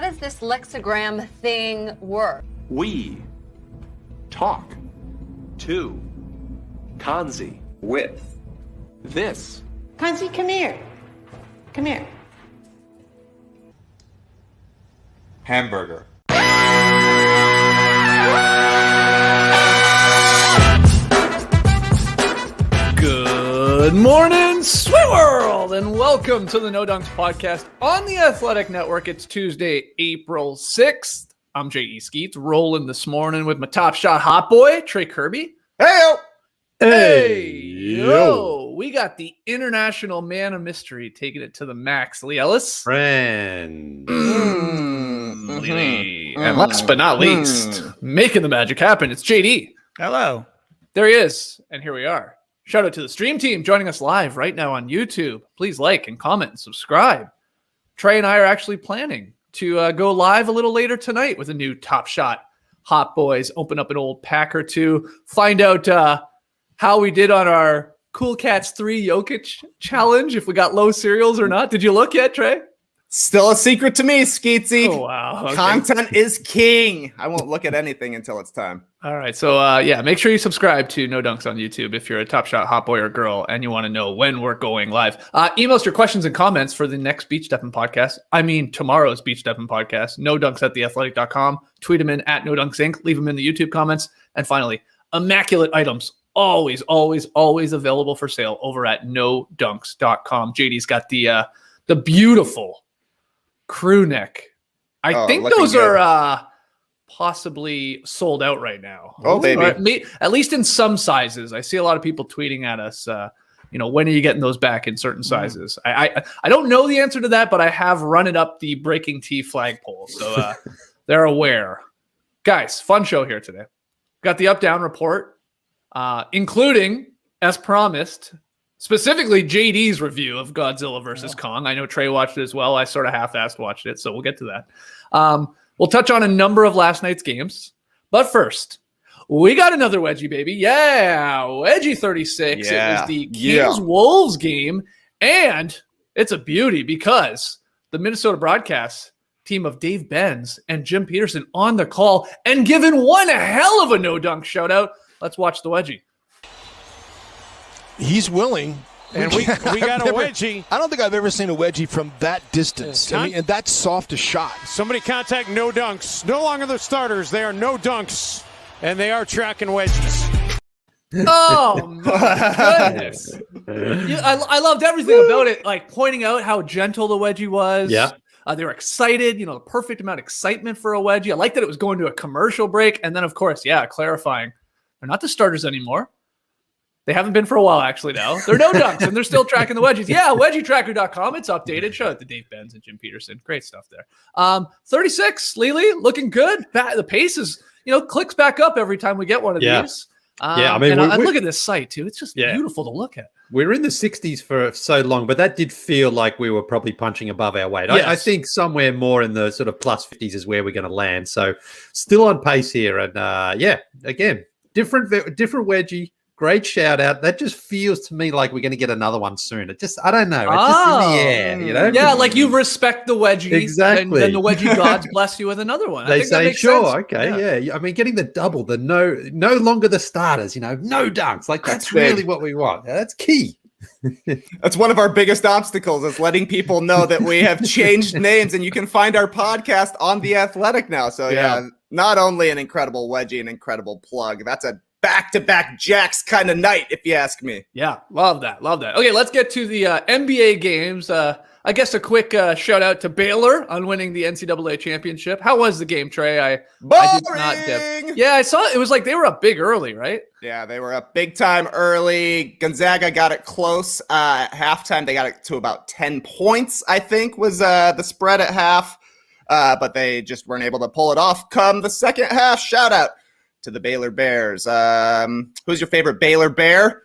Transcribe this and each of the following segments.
does this lexigram thing work? We talk to Kanzi with this. Kanzi, come here. Come here. hamburger. Good morning, Sweet World, and welcome to the No Dunks podcast on the Athletic Network. It's Tuesday, April 6th. I'm J.E. Skeets, rolling this morning with my top shot hot boy, Trey Kirby. Hey-o! Hey, yo! We got the international man of mystery taking it to the max, Lee Ellis. Friend. And last but not least, making the magic happen, it's JD. Hello. There he is, and here we are. Shout out to the stream team joining us live right now on YouTube. Please like and comment and subscribe. Trey and I are actually planning to go live a little later tonight with a new Top Shot Hot Boys. Open up an old pack or two. Find out how we did on our Cool Cats 3 Jokic challenge, if we got low cereals or not. Did you look yet, Trey? Still a secret to me, Skeetsy. Oh, wow. Okay. Content is king. I won't look at anything until it's time. All right. So, make sure you subscribe to No Dunks on YouTube if you're a Top Shot hot boy or girl and you want to know when we're going live. Email us your questions and comments for the next Beach Steppin' podcast. I mean, tomorrow's Beach Steppin' podcast. NoDunks@theathletic.com. Tweet them in at No Dunks Inc. Leave them in the YouTube comments. And finally, immaculate items. Always, always, always available for sale over at NoDunks.com. JD's got the beautiful crew neck. I think those good. are possibly sold out right now. Oh, baby. At least in some sizes. I see a lot of people tweeting at us, when are you getting those back in certain sizes? I don't know the answer to that, but I have run it up the Breaking Tea flagpole. So they're aware. Guys, fun show here today. Got the up-down report, including, as promised, specifically JD's review of Godzilla vs. Kong. I know Trey watched it as well. I sort of half-assed watched it, so we'll get to that. We'll touch on a number of last night's games. But first, we got another wedgie, baby. Yeah, wedgie 36. Yeah. It was the Kings-Wolves game, and it's a beauty because the Minnesota broadcast team of Dave Benz and Jim Peterson on the call and giving one hell of a no-dunk shout-out. Let's watch the wedgie. He's willing, and we got a wedgie. I don't think I've ever seen a wedgie from that distance. And that's soft a shot. Somebody contact No Dunks. No longer the starters. They are No Dunks, and they are tracking wedgies. Oh, my goodness. I loved everything about it, like pointing out how gentle the wedgie was. Yeah. They were excited, the perfect amount of excitement for a wedgie. I like that it was going to a commercial break. And then, of course, clarifying, they're not the starters anymore. They haven't been for a while, actually, now. They're No Dunks, and they're still tracking the wedgies. Yeah, wedgietracker.com. It's updated. Shout out to Dave Benz and Jim Peterson. Great stuff there. 36, Lily, looking good. The pace is, clicks back up every time we get one of these. Look at this site, too. It's just beautiful to look at. We were in the 60s for so long, but that did feel like we were probably punching above our weight. Yes. I think somewhere more in the sort of plus 50s is where we're going to land. So still on pace here. And, again, different wedgie. Great shout out. That just feels to me like we're going to get another one soon. I don't know. It's just in the air, Yeah, like you respect the wedgie. Exactly. And the wedgie gods bless you with another one. They say, sure, sense. okay, yeah. I mean, getting the double, the no longer the starters, no dunks. Like that's really what we want. That's key. That's one of our biggest obstacles is letting people know that we have changed names and you can find our podcast on The Athletic now. So, not only an incredible wedgie, an incredible plug. That's a back-to-back Jacks kind of night, if you ask me. Yeah, love that. Okay, let's get to the NBA games. I guess a quick shout-out to Baylor on winning the NCAA championship. How was the game, Trey? I did not dip. Yeah, I saw it. It was like they were up big early, right? Yeah, they were up big time early. Gonzaga got it close. At halftime, they got it to about 10 points, I think, was the spread at half. But they just weren't able to pull it off. Come the second half, shout-out to the Baylor Bears. Who's your favorite Baylor Bear?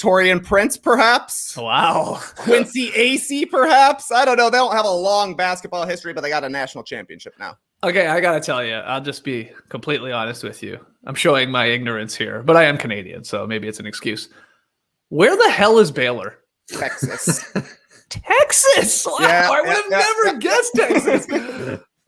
Torian Prince, perhaps? Wow. Quincy Acey, perhaps? I don't know. They don't have a long basketball history, but they got a national championship now. Okay, I got to tell you, I'll just be completely honest with you. I'm showing my ignorance here, but I am Canadian, so maybe it's an excuse. Where the hell is Baylor? Texas. Texas? Wow, I would have never guessed Texas.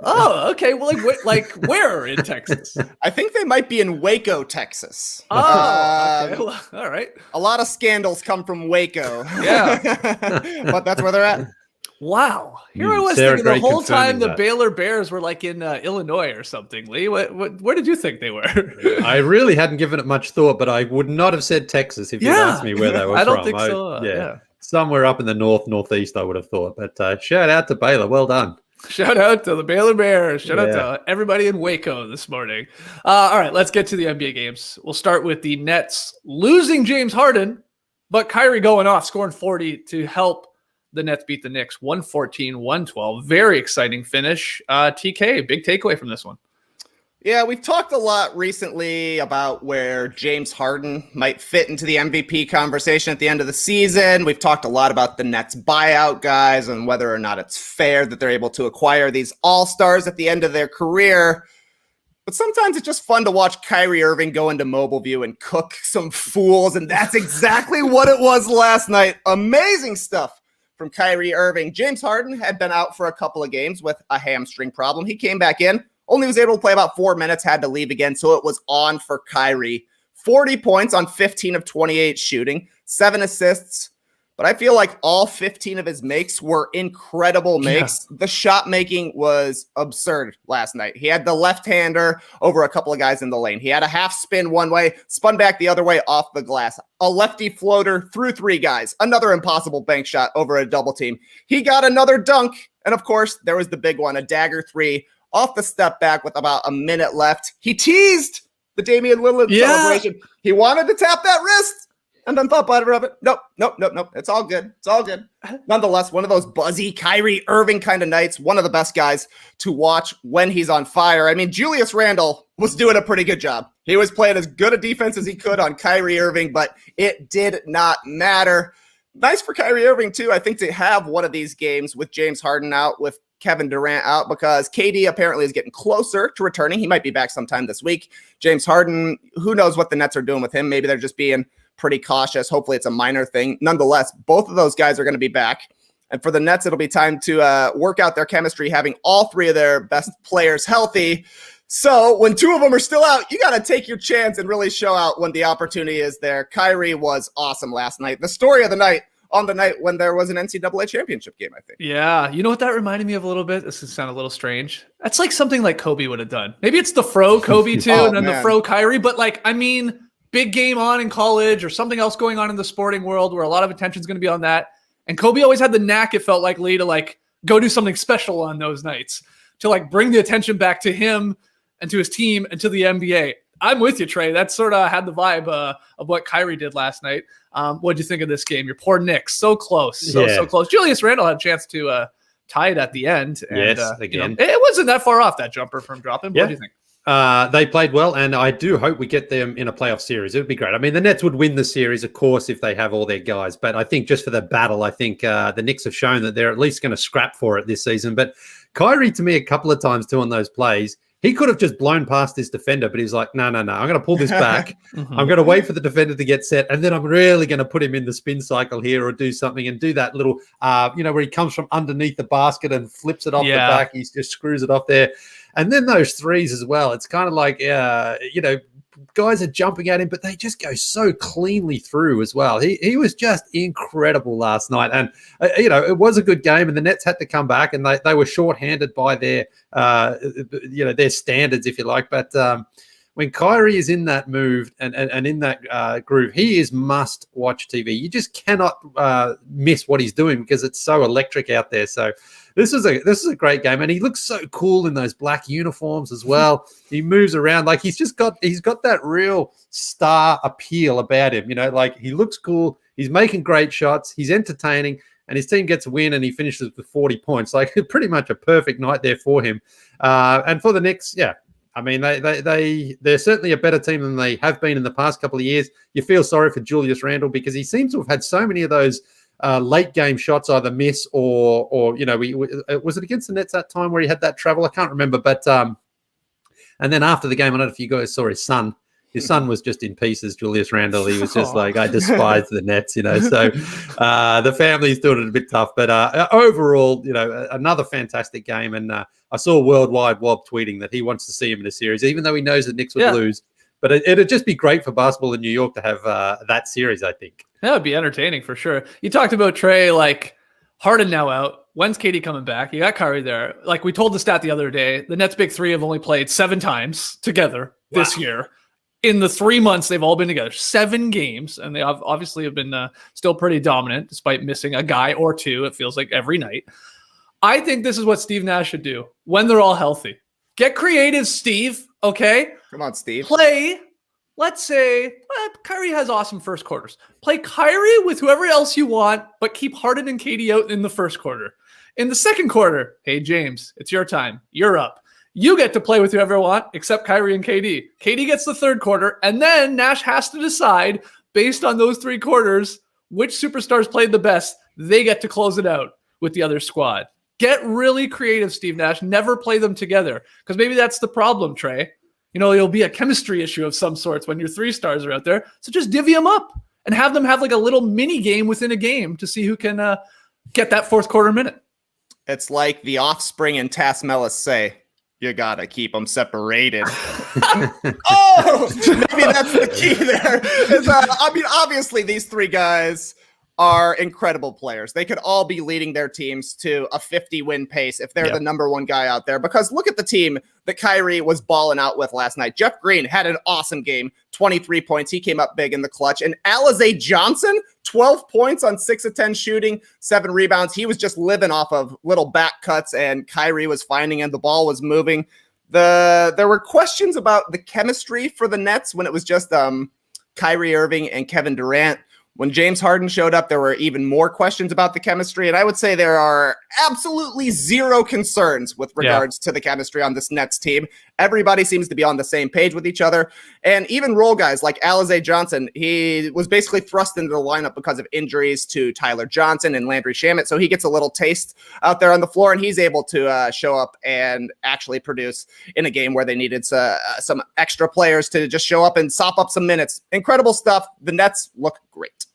Oh, okay. Well, like where in Texas? I think they might be in Waco, Texas. Oh, okay. Well, all right. A lot of scandals come from Waco. Yeah. But that's where they're at. Wow. Here I was Sarah thinking the Gray whole time the confirming that. Baylor Bears were like in Illinois or something. Lee, where did you think they were? I really hadn't given it much thought, but I would not have said Texas if you'd asked me where they were from. I don't think so. Yeah. Somewhere up in the northeast, I would have thought. But shout out to Baylor. Well done. Shout out to the Baylor Bears. Shout out to everybody in Waco this morning. All right, let's get to the NBA games. We'll start with the Nets losing James Harden, but Kyrie going off, scoring 40 to help the Nets beat the Knicks 114-112. Very exciting finish. TK, big takeaway from this one. Yeah, we've talked a lot recently about where James Harden might fit into the MVP conversation at the end of the season. We've talked a lot about the Nets buyout guys and whether or not it's fair that they're able to acquire these all-stars at the end of their career. But sometimes it's just fun to watch Kyrie Irving go into Mobile View and cook some fools, and that's exactly what it was last night. Amazing stuff from Kyrie Irving. James Harden had been out for a couple of games with a hamstring problem. He came back in. Only was able to play about 4 minutes, had to leave again, so it was on for Kyrie. 40 points on 15 of 28 shooting, 7 assists, but I feel like all 15 of his makes were incredible makes. Yeah. The shot making was absurd last night. He had the left-hander over a couple of guys in the lane. He had a half spin one way, spun back the other way off the glass. A lefty floater through 3 guys. Another impossible bank shot over a double team. He got another dunk, and of course, there was the big one, a dagger 3 off the step back with about a minute left. He teased the Damian Lillard celebration. He wanted to tap that wrist and then thought better of it. Nope. It's all good. It's all good. Nonetheless, one of those buzzy Kyrie Irving kind of nights. One of the best guys to watch when he's on fire. I mean, Julius Randle was doing a pretty good job. He was playing as good a defense as he could on Kyrie Irving, but it did not matter. Nice for Kyrie Irving, too, I think, to have one of these games with James Harden out, with Kevin Durant out, because KD apparently is getting closer to returning. He might be back sometime this week. James Harden, who knows what the Nets are doing with him. Maybe they're just being pretty cautious. Hopefully it's a minor thing. Nonetheless, both of those guys are going to be back. And for the Nets, it'll be time to work out their chemistry, having all 3 of their best players healthy. So when 2 of them are still out, you got to take your chance and really show out when the opportunity is there. Kyrie was awesome last night. The story of the night, on the night when there was an NCAA championship game, I think. Yeah. You know what that reminded me of a little bit? This could sound a little strange. That's like something like Kobe would have done. Maybe it's the fro Kobe too, and then the fro Kyrie. But like, I mean, big game on in college or something else going on in the sporting world where a lot of attention is going to be on that. And Kobe always had the knack, it felt like, Lee, to like go do something special on those nights, to like bring the attention back to him and to his team and to the NBA. I'm with you, Trey. That sort of had the vibe of what Kyrie did last night. What'd you think of this game? Your poor Knicks, so close, so close. Julius Randle had a chance to tie it at the end. And, yes, again. It wasn't that far off, that jumper from dropping. What do you think? They played well, and I do hope we get them in a playoff series. It would be great. I mean, the Nets would win the series, of course, if they have all their guys. But I think just for the battle, I think the Knicks have shown that they're at least going to scrap for it this season. But Kyrie, to me, a couple of times too on those plays, he could have just blown past this defender, but he's like, no, I'm going to pull this back. I'm going to wait for the defender to get set, and then I'm really going to put him in the spin cycle here or do something and do that little, where he comes from underneath the basket and flips it off the back. He just screws it off there. And then those threes as well. It's kind of like, guys are jumping at him, but they just go so cleanly through as well. He was just incredible last night. And, it was a good game, and the Nets had to come back, and they were shorthanded by their standards, if you like. But when Kyrie is in that move and in that groove, he is must-watch TV. You just cannot miss what he's doing because it's so electric out there. So this is a great game, and he looks so cool in those black uniforms as well. He moves around like he's got that real star appeal about him. Like he looks cool. He's making great shots. He's entertaining, and his team gets a win, and he finishes with 40 points. Like pretty much a perfect night there for him. And for the Knicks, I mean, they're certainly a better team than they have been in the past couple of years. You feel sorry for Julius Randle because he seems to have had so many of those late game shots either miss or was it against the Nets that time where he had that travel? I can't remember, but and then after the game, I don't know if you guys saw his son. His son was just in pieces, Julius Randle. He was just like, I despise the Nets, So the family's doing it a bit tough. But overall, another fantastic game. And I saw Worldwide Wob tweeting that he wants to see him in a series, even though he knows the Knicks would lose. But it'd just be great for basketball in New York to have that series, I think. That would be entertaining for sure. You talked about Trey, like Harden now out. When's KD coming back? You got Kyrie there. Like we told the stat the other day, the Nets big three have only played 7 times together this year. In the 3 months they've all been together, 7 games, and they obviously have been still pretty dominant despite missing a guy or two. It feels like every night. I think this is what Steve Nash should do when they're all healthy. Get creative, Steve. Okay, come on, Steve. Play. Let's say Kyrie has awesome first quarters. Play Kyrie with whoever else you want, but keep Harden and KD out in the first quarter. In the second quarter, hey James, it's your time. You're up. You get to play with whoever you want, except Kyrie and KD. KD gets the third quarter, and then Nash has to decide, based on those 3 quarters, which superstars played the best. They get to close it out with the other squad. Get really creative, Steve Nash. Never play them together, because maybe that's the problem, Trey. It'll be a chemistry issue of some sorts when your 3 stars are out there. So just divvy them up and have them have like a little mini game within a game to see who can get that fourth quarter minute. It's like the Offspring and Tass Mellis say, you gotta keep them separated. Maybe that's the key there. Obviously these 3 guys are incredible players. They could all be leading their teams to a 50-win pace if they're the number 1 guy out there. Because look at the team that Kyrie was balling out with last night. Jeff Green had an awesome game, 23 points. He came up big in the clutch. And Alize Johnson, 12 points on 6 of 10 shooting, 7 rebounds. He was just living off of little back cuts, and Kyrie was finding him. The ball was moving. There were questions about the chemistry for the Nets when it was just Kyrie Irving and Kevin Durant. When James Harden showed up, there were even more questions about the chemistry. And I would say there are absolutely 0 concerns with regards to the chemistry on this Nets team. Everybody seems to be on the same page with each other. And even role guys like Alize Johnson, he was basically thrust into the lineup because of injuries to Tyler Johnson and Landry Shamet. So he gets a little taste out there on the floor, and he's able to show up and actually produce in a game where they needed some extra players to just show up and sop up some minutes. Incredible stuff. The Nets look great.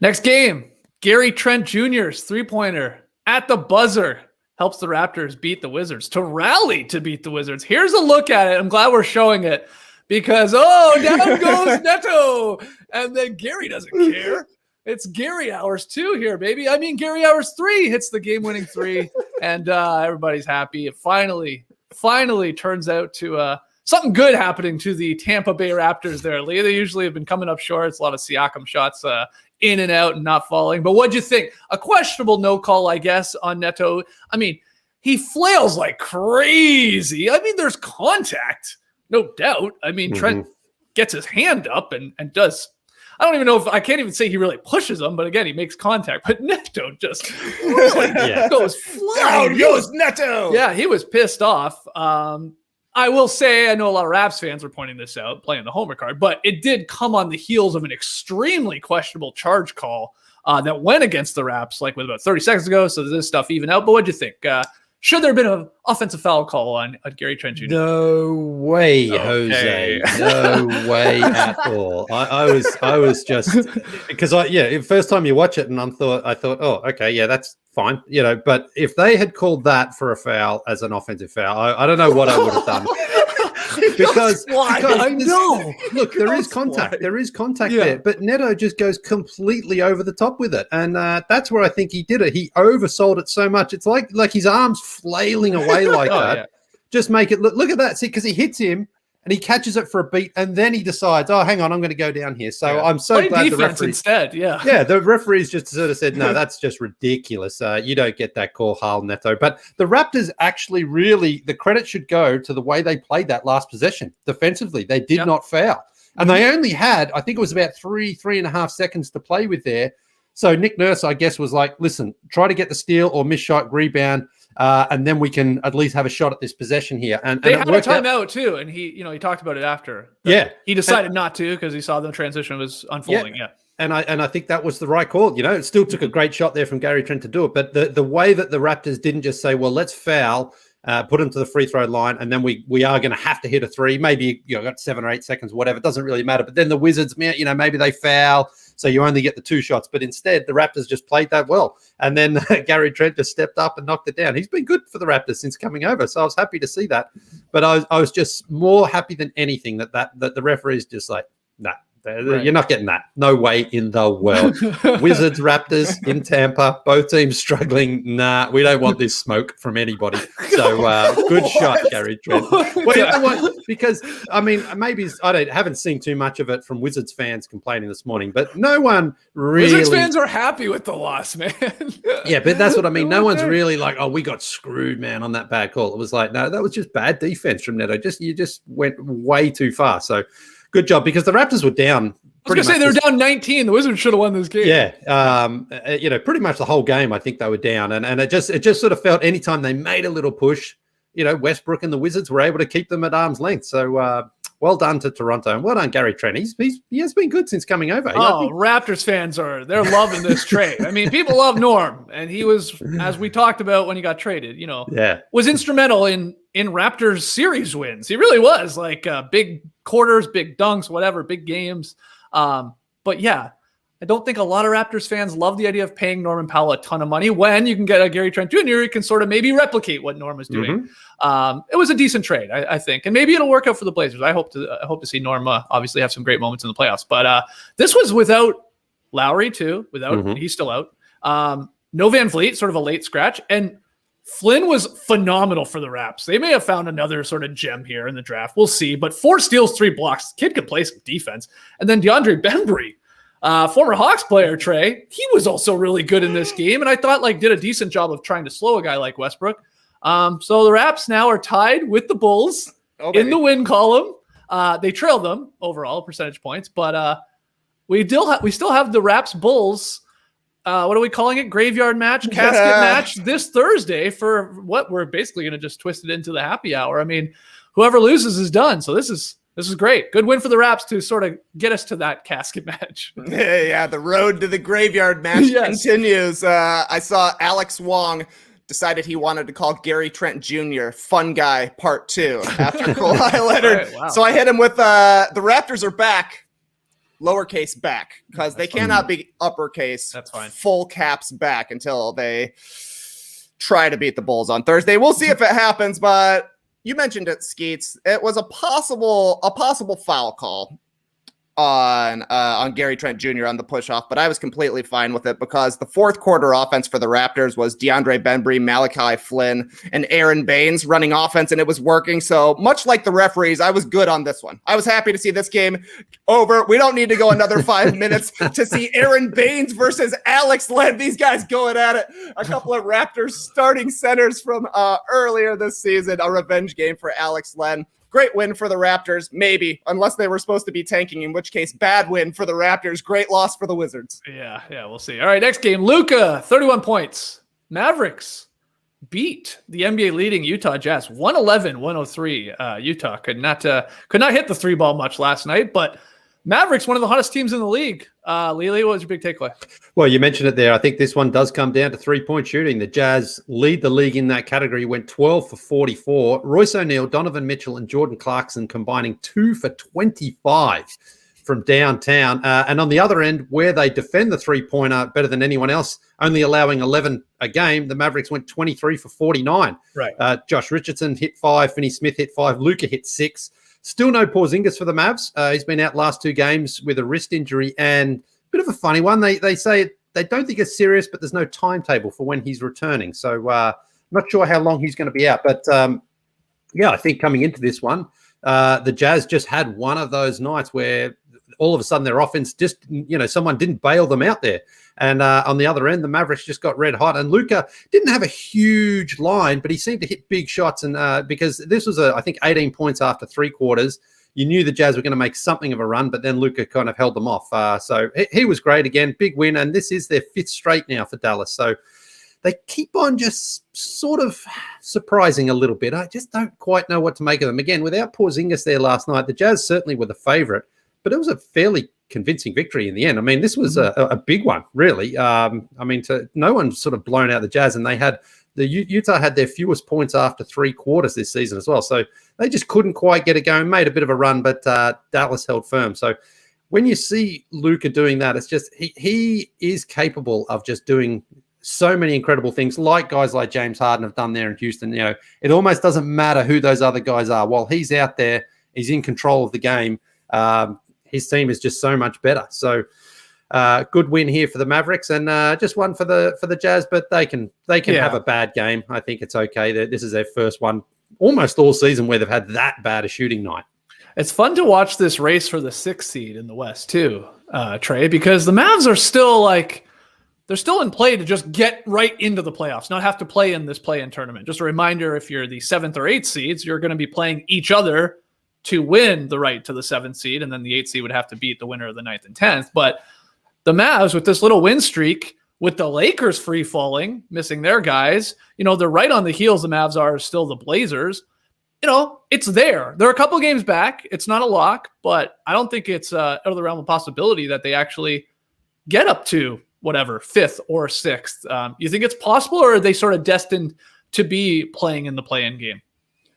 Next game, Gary Trent Jr.'s 3-pointer at the buzzer helps the Raptors beat the Wizards, to rally to beat the Wizards. Here's a look at it. I'm glad we're showing it because, down goes Neto. And then Gary doesn't care. It's Gary hours 2 here, baby. Gary hours 3 hits the game-winning 3, and everybody's happy. It finally turns out to something good happening to the Tampa Bay Raptors there, Lee. They usually have been coming up short. It's a lot of Siakam shots in and out and not falling. But what'd you think? A questionable no call, I guess, on Neto. He flails like crazy. There's contact, no doubt. Trent gets his hand up and does. I don't even know if I can't even say he really pushes him, but again, he makes contact. But Neto just really goes flying. Down goes Neto. Yeah, he was pissed off. I will say, I know a lot of Raps fans were pointing this out, playing the homer card, but it did come on the heels of an extremely questionable charge call that went against the Raps, like with about 30 seconds ago. So this stuff even out. But what'd you think? Should there have been an offensive foul call on Gary Trent Jr.? No way, Jose. No way at all. I was just because first time you watch it and I thought, oh, okay, yeah, that's fine, But if they had called that for a foul as an offensive foul, I don't know what I would have done. because I know. Look, there is contact. There is contact there, but Neto just goes completely over the top with it, and that's where I think he did it. He oversold it so much. It's like his arms flailing away like that. Yeah. Just make it look at that. See, because he hits him and he catches it for a beat, and then he decides, oh, hang on, I'm going to go down here. So I'm so glad the referee instead. The referees just sort of said, no, that's just ridiculous. You don't get that call, Harl Neto. But the Raptors actually really, the credit should go to the way they played that last possession defensively. They did not foul, and they only had, I think it was about 3.5 seconds to play with there. So Nick Nurse, I guess, was like, listen, try to get the steal or miss shot rebound. And then we can at least have a shot at this possession here. And they had a timeout too, and he talked about it after. He decided not to because he saw the transition was unfolding. And I think that was the right call. It still took a great shot there from Gary Trent to do it, but the way that the Raptors didn't just say, well, let's foul put them to the free throw line, and then we are going to have to hit a three. Maybe got 7 or 8 seconds, whatever. It doesn't really matter. But then the Wizards, maybe they foul, so you only get the 2 shots. But instead, the Raptors just played that well. And then Gary Trent just stepped up and knocked it down. He's been good for the Raptors since coming over, so I was happy to see that. But I was just more happy than anything that the referee's just like, nah. You're not getting that. No way in the world. Wizards, Raptors in Tampa, both teams struggling. Nah, we don't want this smoke from anybody. So good shot, Gary Trent. Because, maybe I haven't seen too much of it from Wizards fans complaining this morning, but no one really. Wizards fans are happy with the loss, man. Yeah, but that's what I mean. No one's really like, oh, we got screwed, man, on that bad call. It was like, no, that was just bad defense from Neto. You just went way too far. So good job, because the Raptors were down. I was going to say they were down 19. The Wizards should have won this game. Yeah. Pretty much the whole game, I think they were down. And it just sort of felt anytime they made a little push, Westbrook and the Wizards were able to keep them at arm's length. So well done to Toronto, and well done, Gary Trent. He has been good since coming over. Raptors fans they're loving this trade. I mean, people love Norm, and he was, as we talked about when he got traded, was instrumental in Raptors series wins. He really was, like big quarters, big dunks, whatever, big games. But yeah, I don't think a lot of Raptors fans love the idea of paying Norman Powell a ton of money when you can get a Gary Trent Jr. who can sort of maybe replicate what Norm is doing. It was a decent trade, I think, and maybe it'll work out for the Blazers. I hope to see Norm obviously have some great moments in the playoffs. But this was without Lowry too. He's still out. No Van Vliet, sort of a late scratch, and Flynn was phenomenal for the Raps. They may have found another sort of gem here in the draft. We'll see. But 4 steals, 3 blocks. The kid could play some defense. And then DeAndre Bembry, former Hawks player, Trey, he was also really good in this game. And I thought did a decent job of trying to slow a guy like Westbrook. So the Raps now are tied with the Bulls in the win column. They trail them overall percentage points. But we still have the Raps Bulls. What are we calling it? Graveyard match, casket match this Thursday for what we're basically going to just twist it into the happy hour. I mean, whoever loses is done. So this is great. Good win for the Raps to sort of get us to that casket match. Yeah, the road to the graveyard match continues. I saw Alex Wong decided he wanted to call Gary Trent Jr. Fun Guy Part 2 after Kawhi Leonard. Right, wow. So I hit him with the Raptors are back. Lowercase back, because they cannot be uppercase. That's fine. Full caps back until they try to beat the Bulls on Thursday. We'll see if it happens, but you mentioned it, Skeets. It was a possible foul call on Gary Trent Jr. on the push-off, but I was completely fine with it because the fourth quarter offense for the Raptors was DeAndre Bembry, Malachi Flynn, and Aaron Baines running offense, and it was working. So much like the referees, I was good on this one. I was happy to see this game over. We don't need to go another 5 minutes to see Aaron Baines versus Alex Len. These guys going at it. A couple of Raptors starting centers from earlier this season. A revenge game for Alex Len. Great win for the Raptors, maybe, unless they were supposed to be tanking, in which case, bad win for the Raptors. Great loss for the Wizards. Yeah, we'll see. All right, next game, Luka, 31 points. Mavericks beat the NBA leading Utah Jazz, 111-103. Utah could not hit the 3-ball much last night, but Mavericks, one of the hottest teams in the league. Lily, what was your big takeaway? Well, you mentioned it there. I think this one does come down to 3-point shooting. The Jazz lead the league in that category, went 12 for 44. Royce O'Neal, Donovan Mitchell, and Jordan Clarkson combining 2 for 25 from downtown. And on the other end, where they defend the three-pointer better than anyone else, only allowing 11 a game, the Mavericks went 23 for 49. Right. Josh Richardson hit 5, Finney Smith hit 5, Luka hit 6. Still no Porzingis for the Mavs. He's been out last 2 games with a wrist injury, and a bit of a funny one. They say they don't think it's serious, but there's no timetable for when he's returning. So not sure how long he's going to be out. But, I think coming into this one, the Jazz just had one of those nights where all of a sudden their offense just, someone didn't bail them out there. And on the other end, the Mavericks just got red hot. And Luka didn't have a huge line, but he seemed to hit big shots. And because this was, I think, 18 points after 3 quarters, you knew the Jazz were going to make something of a run, but then Luka kind of held them off. So he was great again, big win. And this is their 5th straight now for Dallas. So they keep on just sort of surprising a little bit. I just don't quite know what to make of them. Again, without Porzingis there last night, the Jazz certainly were the favorite, but it was a fairly convincing victory in the end. I mean, this was a big one, really. No one sort of blown out the Jazz, and they had Utah had their fewest points after 3 quarters this season as well. So they just couldn't quite get it going. Made a bit of a run, but Dallas held firm. So when you see Luka doing that, it's just he is capable of just doing so many incredible things, like guys like James Harden have done there in Houston. It almost doesn't matter who those other guys are. While he's out there, he's in control of the game. His team is just so much better. So good win here for the Mavericks, and just one for the Jazz, but they can have a bad game. I think it's okay. This is their first one almost all season where they've had that bad a shooting night. It's fun to watch this race for the 6th seed in the West too, Trey, because the Mavs are still they're still in play to just get right into the playoffs, not have to play in this play-in tournament. Just a reminder, if you're the 7th or 8th seeds, you're going to be playing each other to win the right to the 7th seed, and then the 8th seed would have to beat the winner of the 9th and 10th. But the Mavs, with this little win streak, with the Lakers free-falling, missing their guys, they're right on the heels the Mavs are still the Blazers. It's there. They're a couple games back. It's not a lock, but I don't think it's out of the realm of possibility that they actually get up to whatever, 5th or 6th. You think it's possible, or are they sort of destined to be playing in the play-in game?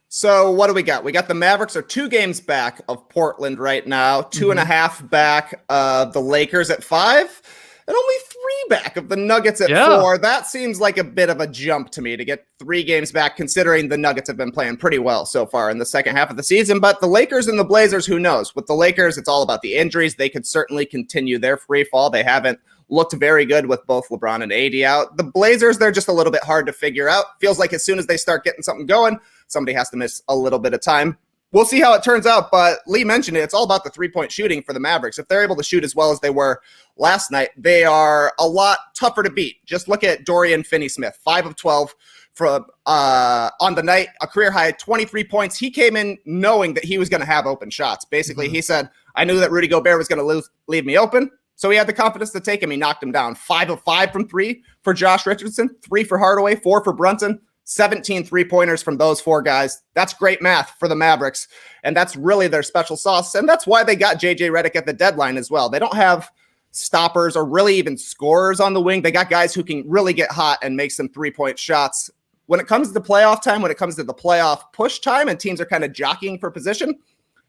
So what do we got? We got the Mavericks are 2 games back of Portland right now, 2.5 back of the Lakers at 5. And only 3 back of the Nuggets at 4. That seems like a bit of a jump to me to get 3 games back, considering the Nuggets have been playing pretty well so far in the second half of the season. But the Lakers and the Blazers, who knows? With the Lakers, it's all about the injuries. They could certainly continue their free fall. They haven't looked very good with both LeBron and AD out. The Blazers, they're just a little bit hard to figure out. Feels like as soon as they start getting something going, somebody has to miss a little bit of time. We'll see how it turns out, but Lee mentioned it. It's all about the 3-point shooting for the Mavericks. If they're able to shoot as well as they were last night, they are a lot tougher to beat. Just look at Dorian Finney-Smith, 5 of 12 from on the night, a career high 23 points. He came in knowing that he was going to have open shots. Basically, he said, I knew that Rudy Gobert was going to leave me open, so he had the confidence to take him. He knocked him down. 5 of 5 from 3 for Josh Richardson, 3 for Hardaway, 4 for Brunson. 17 3-pointers from those 4 guys. That's great math for the Mavericks, and that's really their special sauce, and that's why they got J.J. Redick at the deadline as well. They don't have stoppers or really even scorers on the wing. They got guys who can really get hot and make some 3-point shots. When it comes to playoff time, when it comes to the playoff push time, and teams are kind of jockeying for position,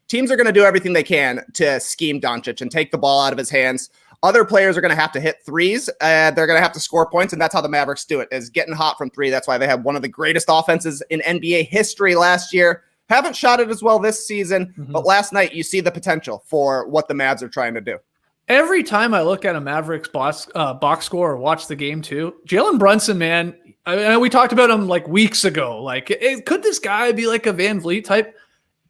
teams are going to do everything they can to scheme Doncic and take the ball out of his hands. Other players are going to have to hit threes, and they're going to have to score points, and that's how the Mavericks do it, is getting hot from 3. That's why they have one of the greatest offenses in NBA history last year. Haven't shot it as well this season, but last night you see the potential for what the Mavs are trying to do. Every time I look at a Mavericks box score or watch the game too, Jalen Brunson, man, we talked about him weeks ago. Could this guy be like a Van Vliet type?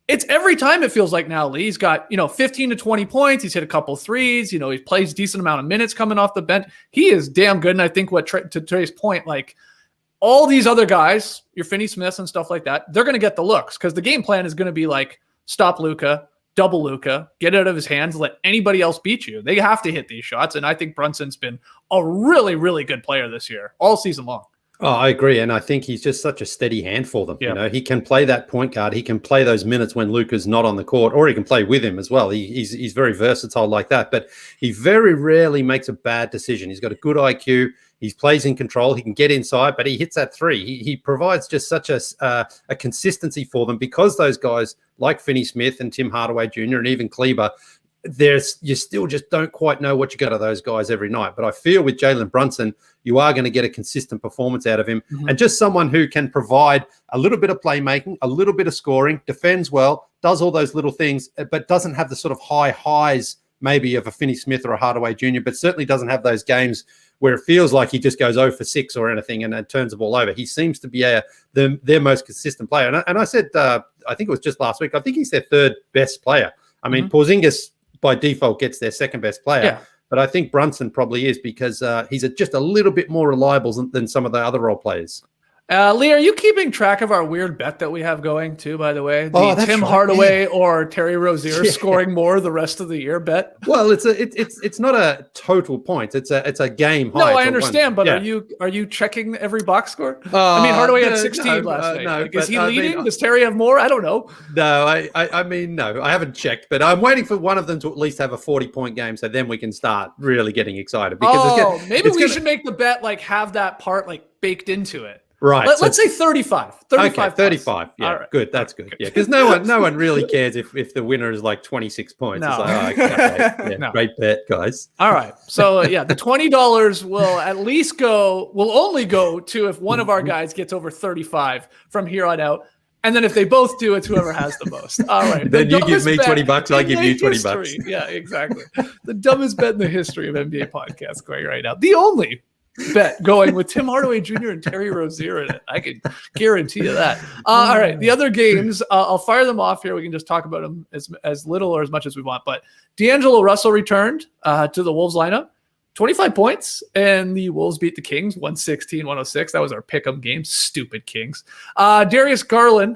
It's every time it feels like now, Lee. He's got, 15 to 20 points. He's hit a couple threes. He plays a decent amount of minutes coming off the bench. He is damn good. And I think to Trey's point, all these other guys, your Finney-Smiths and stuff like that, they're going to get the looks because the game plan is going to be stop Luka, double Luka, get it out of his hands, let anybody else beat you. They have to hit these shots. And I think Brunson's been a really, really good player this year, all season long. Oh, I agree. And I think he's just such a steady hand for them. Yeah. He can play that point guard. He can play those minutes when Luka's not on the court, or he can play with him as well. He's very versatile like that, but he very rarely makes a bad decision. He's got a good IQ. He plays in control. He can get inside, but he hits that 3. He provides just such a consistency for them because those guys like Finney-Smith and Tim Hardaway Jr. and even Kleber, you still just don't quite know what you got of those guys every night. But I feel with Jalen Brunson, you are going to get a consistent performance out of him, and just someone who can provide a little bit of playmaking, a little bit of scoring, defends well, does all those little things, but doesn't have the sort of high highs maybe of a Finney-Smith or a Hardaway Jr., but certainly doesn't have those games where it feels like he just goes 0 for 6 or anything and turns the ball over. He seems to be their most consistent player. And I said, I think it was just last week, I think he's their 3rd best player. I mean, Porzingis by default gets their 2nd best player. Yeah. But I think Brunson probably is because he's just a little bit more reliable than some of the other role players. Lee, are you keeping track of our weird bet that we have going too, by the way? The Tim Hardaway or Terry Rozier scoring more the rest of the year bet? Well, it's not a total point. It's a game high. No, I understand, but are you checking every box score? Hardaway had 16 last night. No, is he leading? Does Terry have more? I don't know. No, no, I haven't checked, but I'm waiting for one of them to at least have a 40-point game, so then we can start really getting excited. Because maybe we should make the bet have that part baked into it. Right. Let's say 35. 35. Okay, 35. Yeah, right. good. That's good. Yeah, because no one really cares if the winner is like 26 points. No. It's like, okay, No. great bet, guys. All right. So the $20 will at least will only go to if one of our guys gets over 35 from here on out. And then if they both do, it's whoever has the most. All right. Then you give me $20, I give you $20. Yeah, exactly. The dumbest bet in the history of NBA podcasts going right now. The only bet going with Tim Hardaway Jr. and Terry Rozier in it. I can guarantee you that. All right. The other games, I'll fire them off here. We can just talk about them as little or as much as we want. But D'Angelo Russell returned to the Wolves lineup. 25 points, and the Wolves beat the Kings 116-106. That was our pick'em game. Stupid Kings. Darius Garland,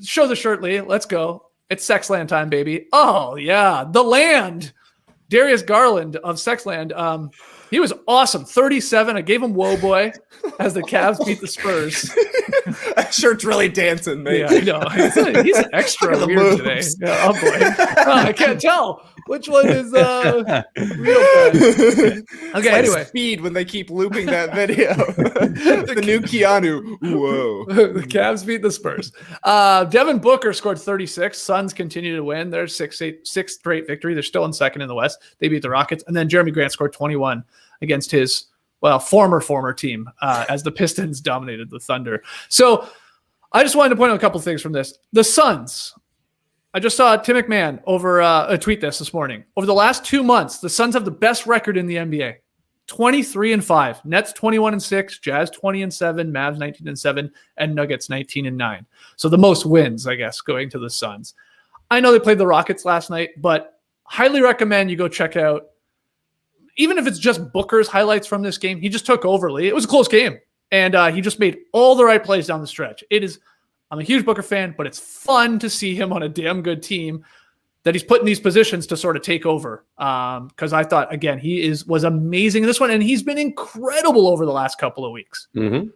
show the shirt, Lee. Let's go. It's Sexland time, baby. Oh, yeah. The land. Darius Garland of Sexland. He was awesome. 37. I gave him Whoa Boy as the Cavs beat the Spurs. That shirt's really dancing, man. Yeah, I know. He's extra weird today. Yeah, oh boy. I can't tell which one is real bad. Okay, anyway. Speed when they keep looping that video. The new Keanu. Whoa. The Cavs beat the Spurs. Devin Booker scored 36. Suns continue to win. Their sixth straight victory. They're still in second in the West. They beat the Rockets. And then Jeremy Grant scored 21 against his former team as the Pistons dominated the Thunder. So I just wanted to point out a couple things from this. The Suns. I just saw Tim McMahon tweet this morning. Over the last 2 months, the Suns have the best record in the NBA. 23-5. Nets 21-6. Jazz 20-7. Mavs 19-7. And Nuggets 19-9. So the most wins, I guess, going to the Suns. I know they played the Rockets last night, but highly recommend you go check out, even if it's just Booker's highlights from this game. He just took over. Lee. It was a close game, and he just made all the right plays down the stretch. I'm a huge Booker fan, but it's fun to see him on a damn good team that he's put in these positions to sort of take over. Because I thought, again, was amazing in this one, and he's been incredible over the last couple of weeks. Mm-hmm.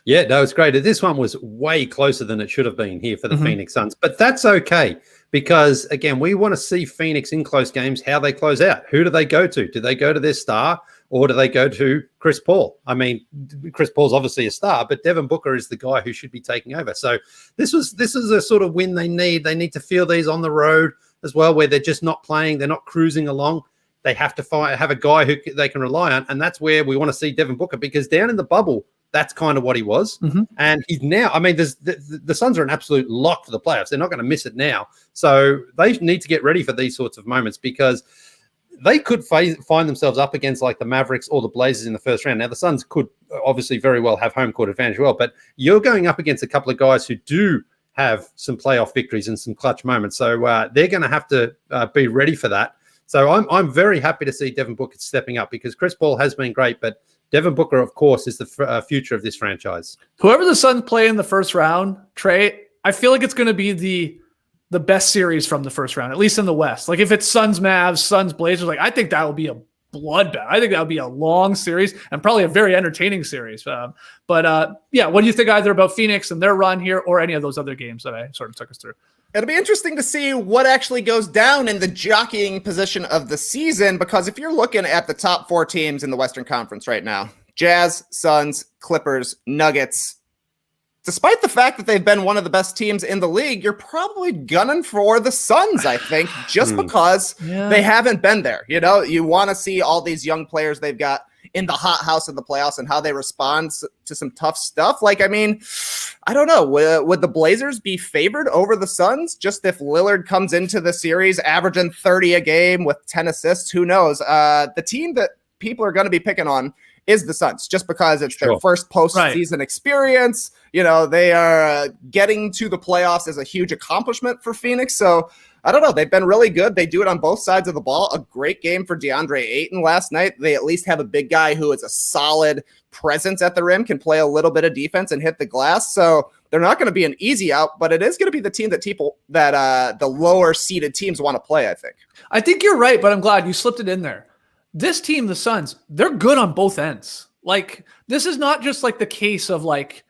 Yeah, no, it's great. This one was way closer than it should have been here for the Phoenix Suns, but that's okay because, again, we want to see Phoenix in close games, how they close out. Who do they go to? Do they go to their star or do they go to Chris Paul? I mean, Chris Paul's obviously a star, but Devin Booker is the guy who should be taking over. So this is a sort of win they need. They need to feel these on the road as well, where they're just not playing, they're not cruising along. They have to have a guy who they can rely on, and that's where we want to see Devin Booker, because down in the bubble, that's kind of what he was. And he's now, I mean, the Suns are an absolute lock for the playoffs. They're not going to miss it now. So they need to get ready for these sorts of moments, because they could find themselves up against like the Mavericks or the Blazers in the first round. Now, the Suns could obviously very well have home court advantage as well, but you're going up against a couple of guys who do have some playoff victories and some clutch moments. So they're going to have to be ready for that. So I'm very happy to see Devin Booker stepping up, because Chris Paul has been great, but Devin Booker, of course, is the future of this franchise. Whoever the Suns play in the first round, Trey, I feel like it's going to be the best series from the first round, at least in the West. Like if it's Suns, Mavs, Suns, Blazers, like I think that will be a bloodbath. I think that would be a long series and probably a very entertaining series. Yeah, what do you think either about Phoenix and their run here or any of those other games that I sort of took us through? It'll be interesting to see what actually goes down in the jockeying position of the season, because if you're looking at the top 4 teams in the Western Conference right now, Jazz, Suns, Clippers, Nuggets, despite the fact that they've been one of the best teams in the league, you're probably gunning for the Suns, I think, just because they haven't been there. You know, you want to see all these young players they've got in the hot house of the playoffs and how they respond to some tough stuff. Like, I mean, I don't know. Would the Blazers be favored over the Suns just if Lillard comes into the series averaging 30 a game with 10 assists? Who knows? The team that people are going to be picking on is the Suns, just because it's their first postseason experience. You know, they are getting to the playoffs as a huge accomplishment for Phoenix. So I don't know. They've been really good. They do it on both sides of the ball. A great game for DeAndre Ayton last night. They at least have a big guy who is a solid presence at the rim, can play a little bit of defense and hit the glass. So they're not going to be an easy out, but it is going to be the team that the lower seeded teams want to play, I think. I think you're right, but I'm glad you slipped it in there. This team, the Suns, they're good on both ends. Like, this is not just like the case of like,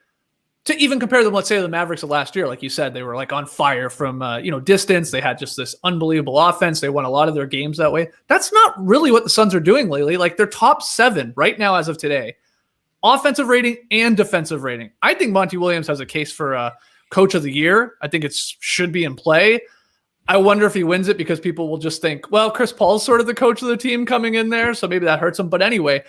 to even compare them, let's say, to the Mavericks of last year. Like you said, they were like on fire from, distance. They had just this unbelievable offense. They won a lot of their games that way. That's not really what the Suns are doing lately. Like, they're top 7 right now as of today offensive rating and defensive rating. I think Monty Williams has a case for coach of the year. I think it should be in play. I wonder if he wins it because people will just think, well, Chris Paul's sort of the coach of the team coming in there, so maybe that hurts him. But anyway,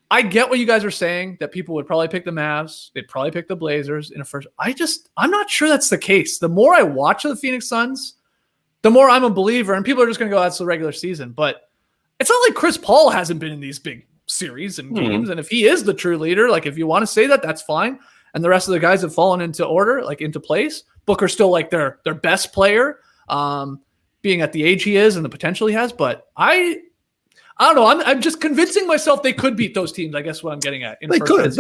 I get what you guys are saying, that people would probably pick the Mavs. They'd probably pick the Blazers in a first. I'm not sure that's the case. The more I watch the Phoenix Suns, the more I'm a believer, and people are just going to go, that's the regular season. But it's not like Chris Paul hasn't been in these big series and games. And if he is the true leader, like if you want to say that, that's fine. And the rest of the guys have fallen into order, like into place. Booker's still like their best player, being at the age he is and the potential he has. But I don't know. I'm just convincing myself they could beat those teams. I guess what I'm getting at. They could.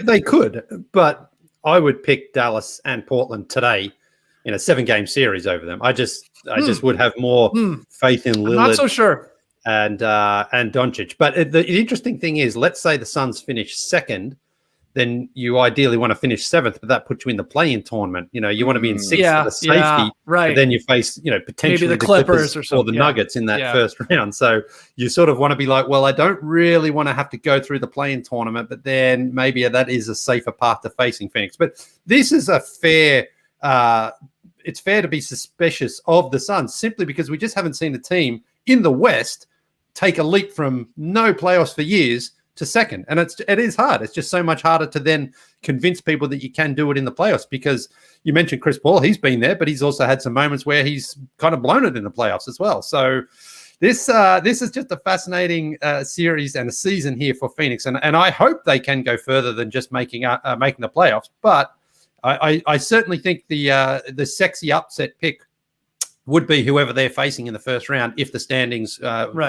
They could. But I would pick Dallas and Portland today in a 7-game series over them. I just would have more faith in Lillard. I'm not so sure. And Doncic. But the interesting thing is, let's say the Suns finish second, then you ideally want to finish 7th, but that puts you in the play-in tournament. You want to be in 6th for the safety. Right. Then you face, potentially maybe the Clippers or the Nuggets in that first round. So you sort of want to be like, well, I don't really want to have to go through the play-in tournament, but then maybe that is a safer path to facing Phoenix. But this is a fair. It's fair to be suspicious of the Suns simply because we just haven't seen a team in the West take a leap from no playoffs for years to second. And it is hard. It's just so much harder to then convince people that you can do it in the playoffs, because you mentioned Chris Paul. He's been there, but he's also had some moments where he's kind of blown it in the playoffs as well. So this is just a fascinating series and a season here for Phoenix. And I hope they can go further than just making the playoffs. But I certainly think the sexy upset pick would be whoever they're facing in the first round if the standings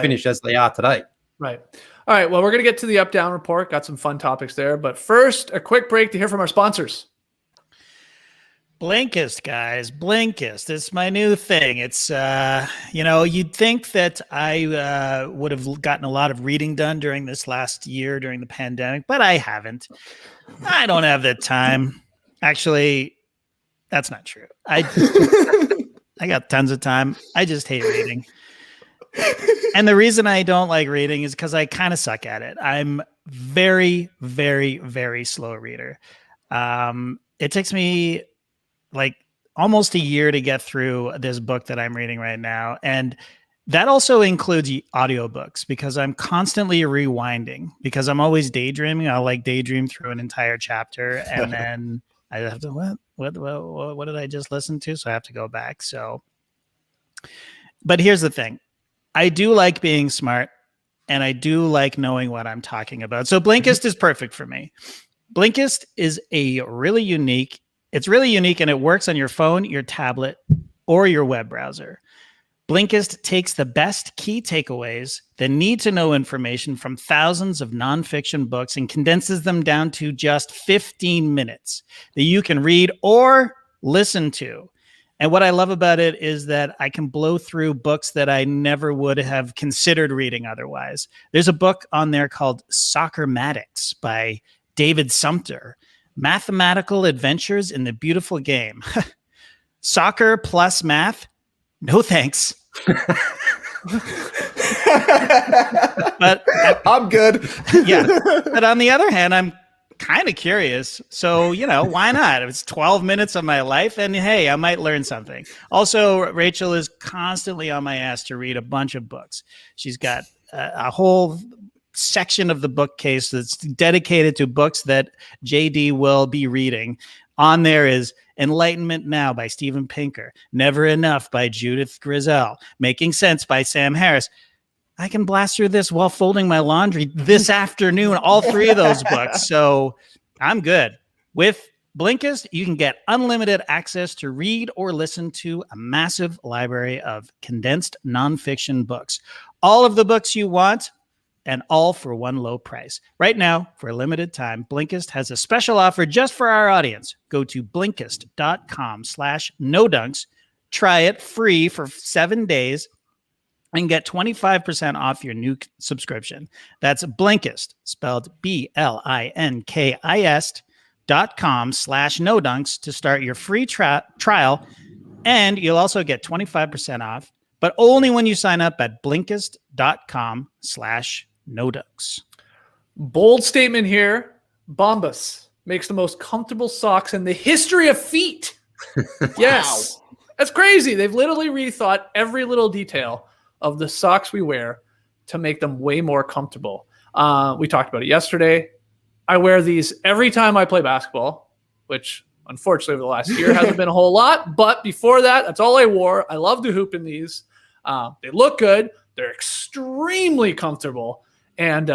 finish as they are today. Right. All right. Well, we're going to get to the up-down report. Got some fun topics there. But first, a quick break to hear from our sponsors. Blinkist, guys. Blinkist. It's my new thing. It's, you'd think that I would have gotten a lot of reading done during this last year during the pandemic, but I haven't. I don't have the time. Actually, that's not true. I got tons of time. I just hate reading. And the reason I don't like reading is because I kind of suck at it. I'm very, very, very slow reader. It takes me like almost a year to get through this book that I'm reading right now. And that also includes audiobooks because I'm constantly rewinding because I'm always daydreaming. I'll daydream through an entire chapter and then I have to, what did I just listen to? So I have to go back. But here's the thing. I do like being smart and I do like knowing what I'm talking about. So Blinkist is perfect for me. Blinkist is really unique and it works on your phone, your tablet, or your web browser. Blinkist takes the best key takeaways, the need-to-know information from thousands of nonfiction books and condenses them down to just 15 minutes that you can read or listen to. And what I love about it is that I can blow through books that I never would have considered reading otherwise. There's a book on there called Soccermatics by David Sumter. Mathematical Adventures in the Beautiful Game. Soccer plus math? No thanks. But I'm good. Yeah. But on the other hand, I'm kind of curious. So, why not? It's 12 minutes of my life and hey, I might learn something. Also, Rachel is constantly on my ass to read a bunch of books. She's got a whole section of the bookcase that's dedicated to books that JD will be reading. On there is Enlightenment Now by Steven Pinker, Never Enough by Judith Grisel, Making Sense by Sam Harris. I can blast through this while folding my laundry this afternoon, all 3 of those books. So I'm good. With Blinkist, you can get unlimited access to read or listen to a massive library of condensed nonfiction books. All of the books you want, and all for one low price. Right now, for a limited time, Blinkist has a special offer just for our audience. Go to Blinkist.com/NoDunks, try it free for 7 days, and get 25% off your new subscription. That's Blinkist, spelled BLINKIST.com/NoDunks to start your free trial. And you'll also get 25% off, but only when you sign up at Blinkist.com/NoDunks. Bold statement here. Bombas makes the most comfortable socks in the history of feet. Yes. Wow. That's crazy. They've literally rethought every little detail of the socks we wear to make them way more comfortable. We talked about it yesterday. I wear these every time I play basketball, which unfortunately over the last year hasn't been a whole lot. But before that, that's all I wore. I love to hoop in these. They look good. They're extremely comfortable and,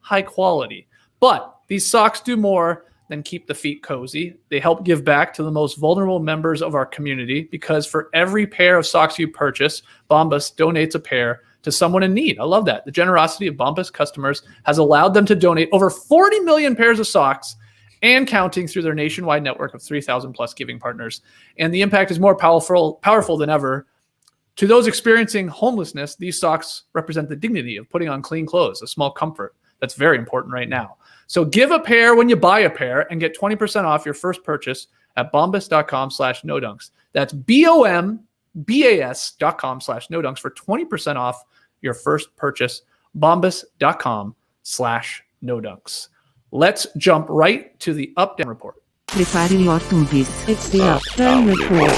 high quality. But these socks do more than keep the feet cozy. They help give back to the most vulnerable members of our community because for every pair of socks you purchase, Bombas donates a pair to someone in need. I love that. The generosity of Bombas customers has allowed them to donate over 40 million pairs of socks and counting through their nationwide network of 3,000 plus giving partners. And the impact is more powerful than ever. To those experiencing homelessness, these socks represent the dignity of putting on clean clothes, a small comfort that's very important right now. So give a pair when you buy a pair and get 20% off your first purchase at bombas.com/nodunks. That's BOMBAS.com/nodunks for 20% off your first purchase. Bombas.com/nodunks. Let's jump right to the up-down report. Prepare your tunties. It's the up-down report.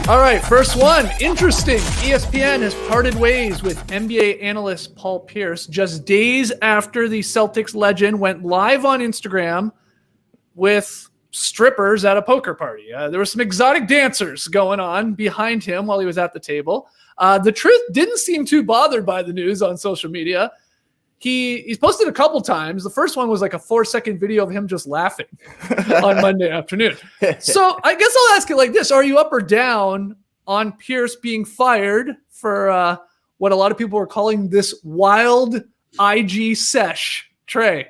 All right, first one. Interesting. ESPN has parted ways with NBA analyst Paul Pierce just days after the Celtics legend went live on Instagram with strippers at a poker party. There were some exotic dancers going on behind him while he was at the table. The Truth didn't seem too bothered by the news on social media. He's posted a couple times. The first one was like a 4-second video of him just laughing on Monday afternoon. So I guess I'll ask it like this. Are you up or down on Pierce being fired for what a lot of people are calling this wild IG sesh? Trey?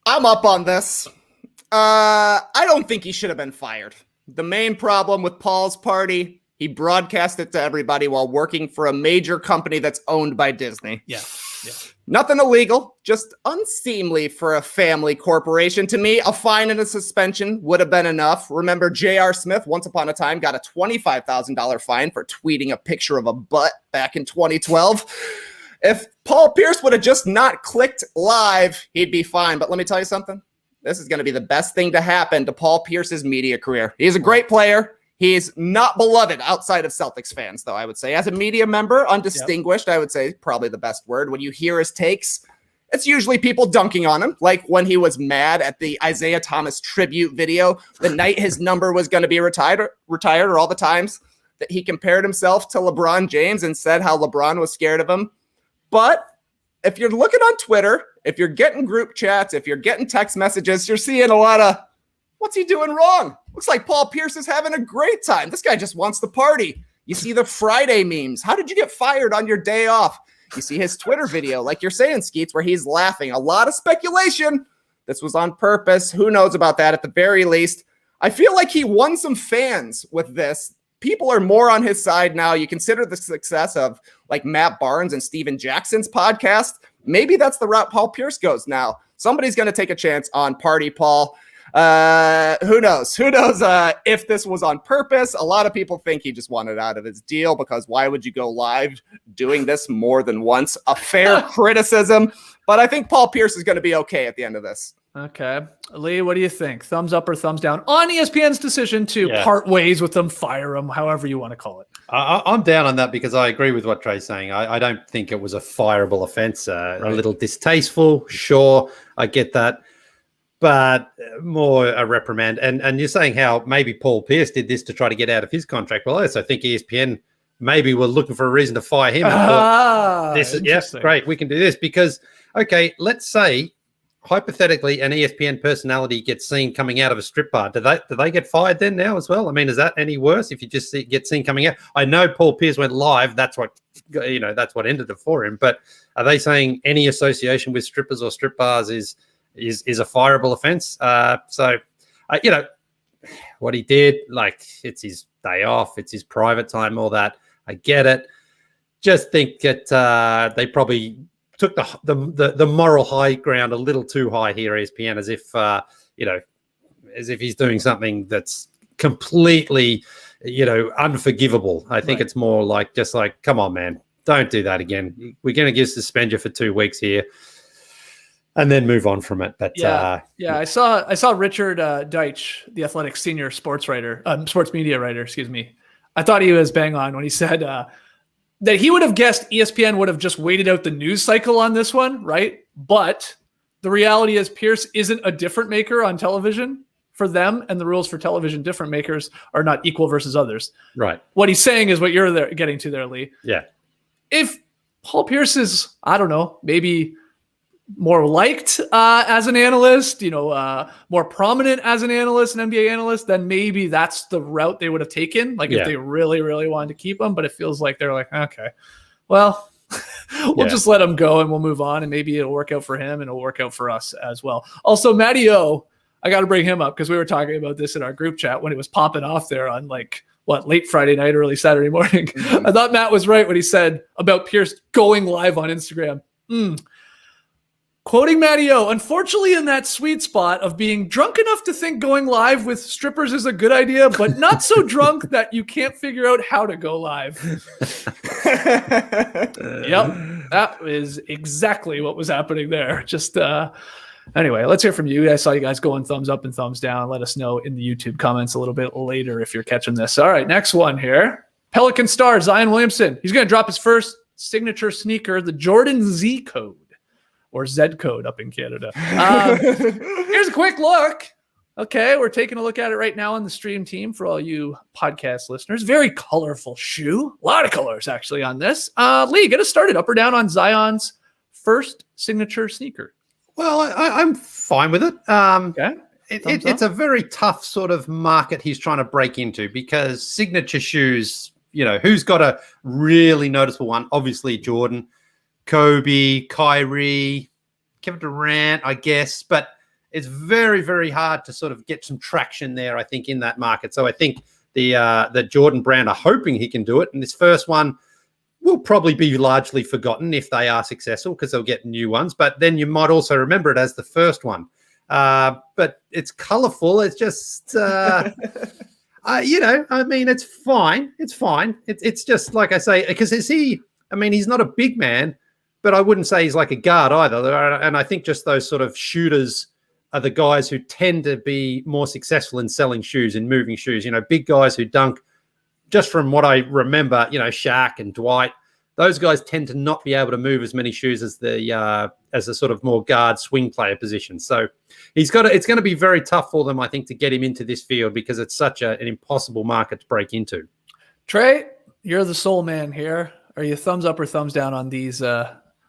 I'm up on this. I don't think he should have been fired. The main problem with Paul's party, he broadcast it to everybody while working for a major company that's owned by Disney. Yeah. Nothing illegal, just unseemly for a family corporation. To me, a fine and a suspension would have been enough. Remember, J.R. Smith, once upon a time, got a $25,000 fine for tweeting a picture of a butt back in 2012. If Paul Pierce would have just not clicked live, he'd be fine. But let me tell you something. This is going to be the best thing to happen to Paul Pierce's media career. He's a great player. He's not beloved outside of Celtics fans, though, I would say. As a media member, undistinguished, I would say probably the best word. When you hear his takes, it's usually people dunking on him, like when he was mad at the Isaiah Thomas tribute video the night his number was going to be retired, or all the times that he compared himself to LeBron James and said how LeBron was scared of him. But if you're looking on Twitter, if you're getting group chats, if you're getting text messages, you're seeing a lot of, what's he doing wrong? Looks like Paul Pierce is having a great time. This guy just wants to party. You see the Friday memes. How did you get fired on your day off? You see his Twitter video, like you're saying, Skeets, where he's laughing. A lot of speculation. This was on purpose. Who knows about that? At the very least, I feel like he won some fans with this. People are more on his side now. You consider the success of like Matt Barnes and Steven Jackson's podcast. Maybe that's the route Paul Pierce goes now. Somebody's going to take a chance on Party Paul. Who knows? If this was on purpose? A lot of people think he just wanted out of his deal because why would you go live doing this more than once? A fair criticism, but I think Paul Pierce is going to be okay at the end of this. Okay. Lee, what do you think? Thumbs up or thumbs down on ESPN's decision to part ways with them, fire them, however you want to call it? I'm down on that because I agree with what Trey's saying. I don't think it was a fireable offense. A little distasteful, sure, I get that. But more a reprimand. And you're saying how maybe Paul Pierce did this to try to get out of his contract. Well, I also think ESPN maybe were looking for a reason to fire him. Yes, great, we can do this. Because, okay, let's say, hypothetically, an ESPN personality gets seen coming out of a strip bar. Do they get fired then now as well? I mean, is that any worse if you just get seen coming out? I know Paul Pierce went live. That's what ended it for him. But are they saying any association with strippers or strip bars is a fireable offense? What he did, like, it's his day off, it's his private time, all that. I get it. Just think that they probably took the moral high ground a little too high here, ESPN, as if he's doing something that's completely, unforgivable. I think it's more like, come on, man. Don't do that again. We're going to suspend you for 2 weeks here, and then move on from it. But I saw Richard Deitch, the Athletic senior sports media writer. Excuse me. I thought he was bang on when he said that he would have guessed ESPN would have just waited out the news cycle on this one, right? But the reality is Pierce isn't a different maker on television for them, and the rules for television different makers are not equal versus others. Right. What he's saying is what you're getting to there, Lee. Yeah. If Paul Pierce is, I don't know, maybe more liked as an analyst, more prominent as an analyst, an NBA analyst, then maybe that's the route they would have taken. Like if they really, really wanted to keep him, but it feels like they're like, okay, well, we'll just let him go and we'll move on, and maybe it'll work out for him and it'll work out for us as well. Also, Matty O, I got to bring him up because we were talking about this in our group chat when it was popping off there on late Friday night, early Saturday morning. Mm-hmm. I thought Matt was right when he said about Pierce going live on Instagram. Quoting Matty O, unfortunately in that sweet spot of being drunk enough to think going live with strippers is a good idea, but not so drunk that you can't figure out how to go live. Yep, that is exactly what was happening there. Just anyway, let's hear from you. I saw you guys going thumbs up and thumbs down. Let us know in the YouTube comments a little bit later if you're catching this. All right, next one here. Pelican star Zion Williamson. He's going to drop his first signature sneaker, the Jordan Z code. Or Z code up in Canada. Here's a quick look. Okay, we're taking a look at it right now on the stream team for all you podcast listeners. Very colorful shoe. A lot of colors actually on this. Lee, get us started. Up or down on Zion's first signature sneaker? Well, I'm fine with it. Okay. It's a very tough sort of market he's trying to break into because signature shoes, who's got a really noticeable one? Obviously Jordan. Kobe, Kyrie, Kevin Durant, I guess, but it's very, very hard to sort of get some traction there, I think, in that market. So I think the Jordan brand are hoping he can do it. And this first one will probably be largely forgotten if they are successful because they'll get new ones. But then you might also remember it as the first one. But it's colorful. It's just, it's fine. It's fine. It's just like I say, because he's not a big man, but I wouldn't say he's like a guard either. And I think just those sort of shooters are the guys who tend to be more successful in selling shoes, in moving shoes. Big guys who dunk, just from what I remember, Shaq and Dwight, those guys tend to not be able to move as many shoes as the sort of more guard swing player position. So it's going to be very tough for them, I think, to get him into this field because it's such an impossible market to break into. Trey, you're the soul man here. Are you thumbs up or thumbs down on these?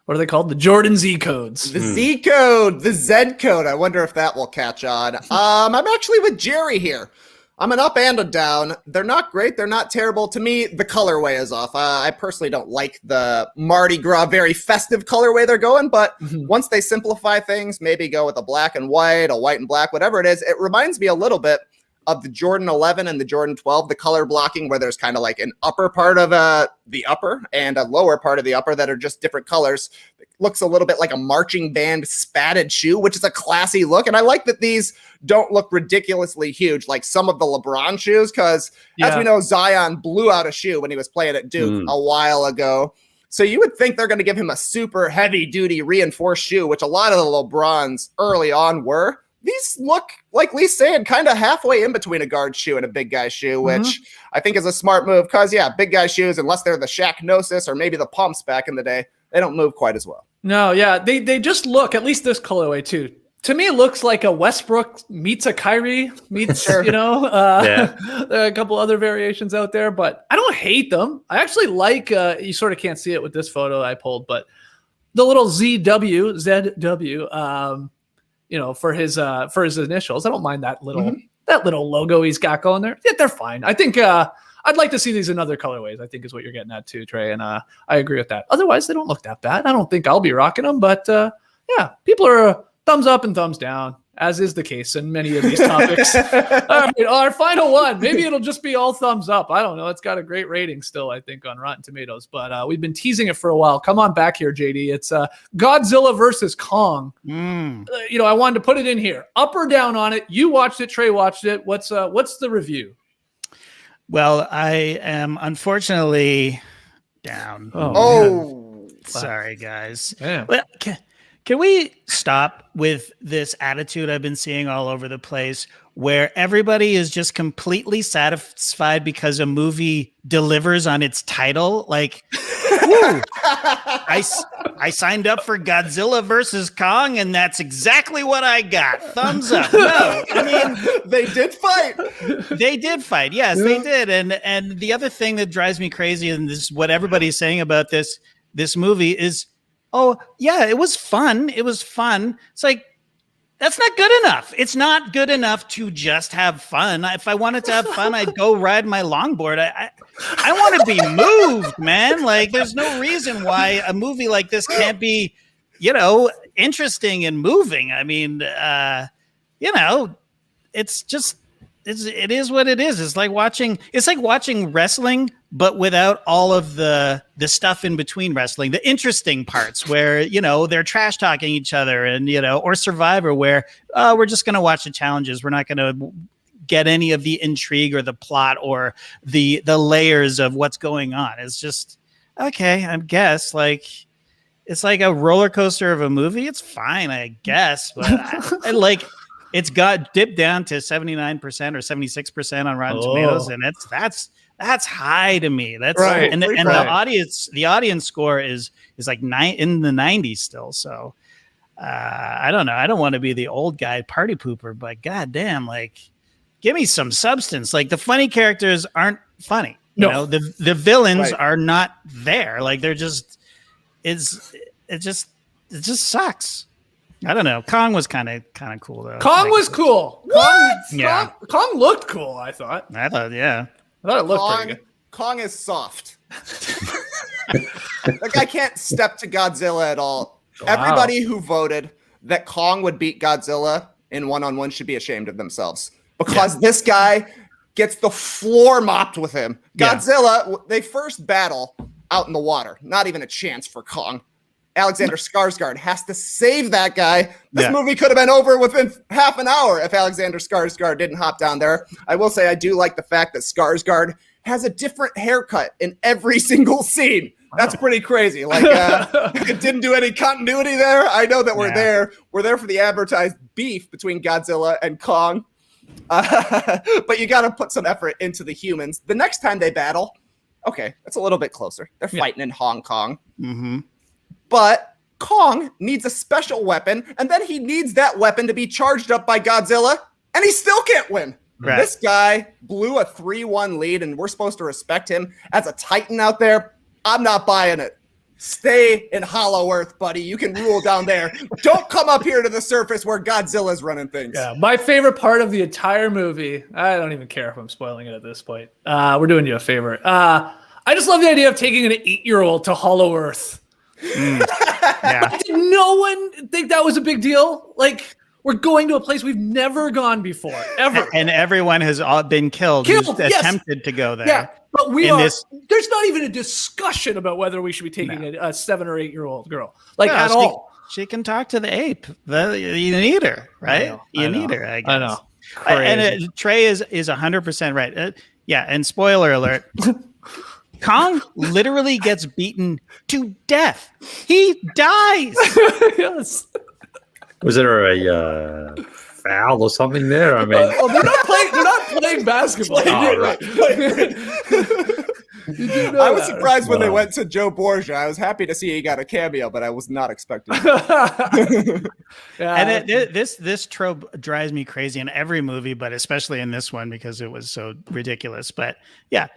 What are they called? The Jordan Z codes. The Z code, the Z code. I wonder if that will catch on. I'm actually with Jerry here. I'm an up and a down. They're not great. They're not terrible. To me, the colorway is off. I personally don't like the Mardi Gras, very festive colorway they're going, but once they simplify things, maybe go with a black and white, a white and black, whatever it is, it reminds me a little bit of the Jordan 11 and the Jordan 12, the color blocking where there's kind of like an upper part of the upper and a lower part of the upper that are just different colors. It looks a little bit like a marching band spatted shoe, which is a classy look. And I like that these don't look ridiculously huge like some of the LeBron shoes because, as we know, Zion blew out a shoe when he was playing at Duke a while ago. So you would think they're going to give him a super heavy-duty reinforced shoe, which a lot of the LeBrons early on were. These look, like Lee's saying, kind of halfway in between a guard shoe and a big guy shoe, which I think is a smart move because, big guy shoes, unless they're the Shaq Gnosis or maybe the pumps back in the day, they don't move quite as well. No, they just look, at least this colorway too. To me, it looks like a Westbrook meets a Kyrie meets, a couple other variations out there, but I don't hate them. I actually like, you sort of can't see it with this photo I pulled, but the little ZW, for his initials. I don't mind that little logo he's got going there. Yeah, they're fine. I think I'd like to see these in other colorways, I think is what you're getting at too, Trey. And I agree with that. Otherwise, they don't look that bad. I don't think I'll be rocking them, but people are thumbs up and thumbs down, as is the case in many of these topics. All right, our final one. Maybe it'll just be all thumbs up. I don't know. It's got a great rating still, I think, on Rotten Tomatoes. But we've been teasing it for a while. Come on back here, JD. It's Godzilla versus Kong. I wanted to put it in here. Up or down on it? You watched it. Trey watched it. What's the review? Well, I am unfortunately down. Oh, sorry, guys. Yeah. Well, can we stop with this attitude I've been seeing all over the place where everybody is just completely satisfied because a movie delivers on its title? Like, woo, I signed up for Godzilla versus Kong, and that's exactly what I got. Thumbs up. No, I mean, they did fight. They did fight. Yes, they did. And the other thing that drives me crazy, and this is what everybody's saying about this movie, is, oh yeah, it was fun. It was fun. It's like, that's not good enough. It's not good enough to just have fun. If I wanted to have fun, I'd go ride my longboard. I want to be moved, man. Like, there's no reason why a movie like this can't be, interesting and moving. I mean, it's just, it is what it is. It's like watching wrestling, but without all of the stuff in between wrestling, the interesting parts where, they're trash talking each other and, or Survivor where we're just going to watch the challenges. We're not going to get any of the intrigue or the plot or the layers of what's going on. It's just, okay, I guess, like, it's like a roller coaster of a movie. It's fine, I guess, but I like, it's got dipped down to 79% or 76% on Rotten Tomatoes, and that's high to me. That's right. And the audience score is like in the 90s still. So I don't know. I don't want to be the old guy party pooper, but goddamn, like, give me some substance. Like, the funny characters aren't funny. You know, the villains are not there. Like, they're just it just sucks. I don't know. Kong was kind of cool though. Kong was cool. Kong looked cool. I thought. Yeah. I thought it looked pretty good. Kong is soft. Like, I can't step to Godzilla at all. Wow. Everybody who voted that Kong would beat Godzilla in one-on-one should be ashamed of themselves, because this guy gets the floor mopped with him. Godzilla, they first battle out in the water. Not even a chance for Kong. Alexander Skarsgård has to save that guy. This movie could have been over within half an hour if Alexander Skarsgård didn't hop down there. I will say I do like the fact that Skarsgård has a different haircut in every single scene. That's pretty crazy. Like, it didn't do any continuity there. I know that we're there. We're there for the advertised beef between Godzilla and Kong. But you got to put some effort into the humans. The next time they battle, okay, it's a little bit closer. They're fighting in Hong Kong. Mm-hmm. But Kong needs a special weapon, and then he needs that weapon to be charged up by Godzilla, and he still can't win. Right. This guy blew a 3-1 lead, and we're supposed to respect him as a Titan out there. I'm not buying it. Stay in Hollow Earth, buddy. You can rule down there. Don't come up here to the surface where Godzilla's running things. Yeah, my favorite part of the entire movie, I don't even care if I'm spoiling it at this point. We're doing you a favor. I just love the idea of taking an 8-year-old to Hollow Earth. Did no one think that was a big deal? Like, we're going to a place we've never gone before, ever. And everyone has all been killed who's attempted to go there. Yeah, but there's not even a discussion about whether we should be taking a 7 or 8 year old girl. Like, at all. She can talk to the ape. You need her, right? You need her, I guess. I know. And Trey is 100% right. And spoiler alert. Kong literally gets beaten to death. He dies. Yes. Was there a foul or something there? I mean, they're not playing basketball. Right. I was surprised when they went to Joe Borgia. I was happy to see he got a cameo, but I was not expecting it. And this trope drives me crazy in every movie, but especially in this one because it was so ridiculous. But yeah.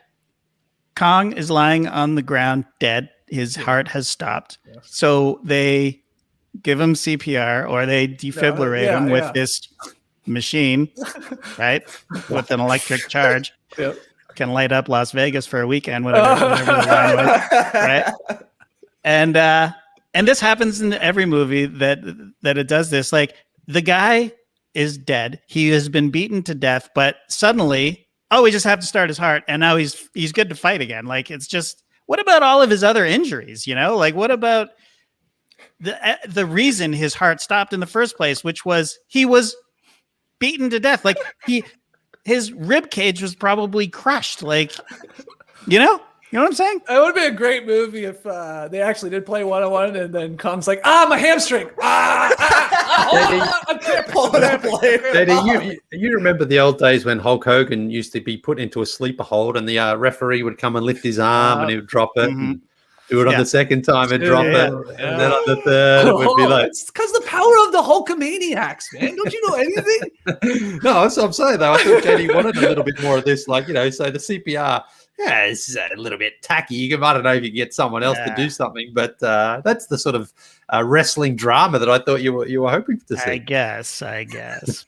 Kong is lying on the ground dead. His heart has stopped. Yes. So they give him CPR or they defibrillate him with this machine, right? With an electric charge. Yep. Can light up Las Vegas for a weekend, whatever the line was, right? And this happens in every movie that it does this. Like, the guy is dead. He has been beaten to death, but suddenly, we just have to start his heart, and now he's good to fight again. Like, it's just, what about all of his other injuries? Like, what about the reason his heart stopped in the first place, which was he was beaten to death. Like, his rib cage was probably crushed. Like, You know what I'm saying? It would be a great movie if they actually did play 1-on-1 and then Kong's like, my hamstring. I can't pull it up. Daddy, you remember the old days when Hulk Hogan used to be put into a sleeper hold and the referee would come and lift his arm and he would drop it and do it on the second time and drop it. And then on the third, it would be like... It's because the power of the Hulkamaniacs, man. Don't you know anything? No, that's what I'm saying, though. I think Daddy wanted a little bit more of this. Like, so the CPR... Yeah, it's a little bit tacky. I don't know if you can get someone else to do something, but that's the sort of wrestling drama that I thought you were hoping to see. I guess.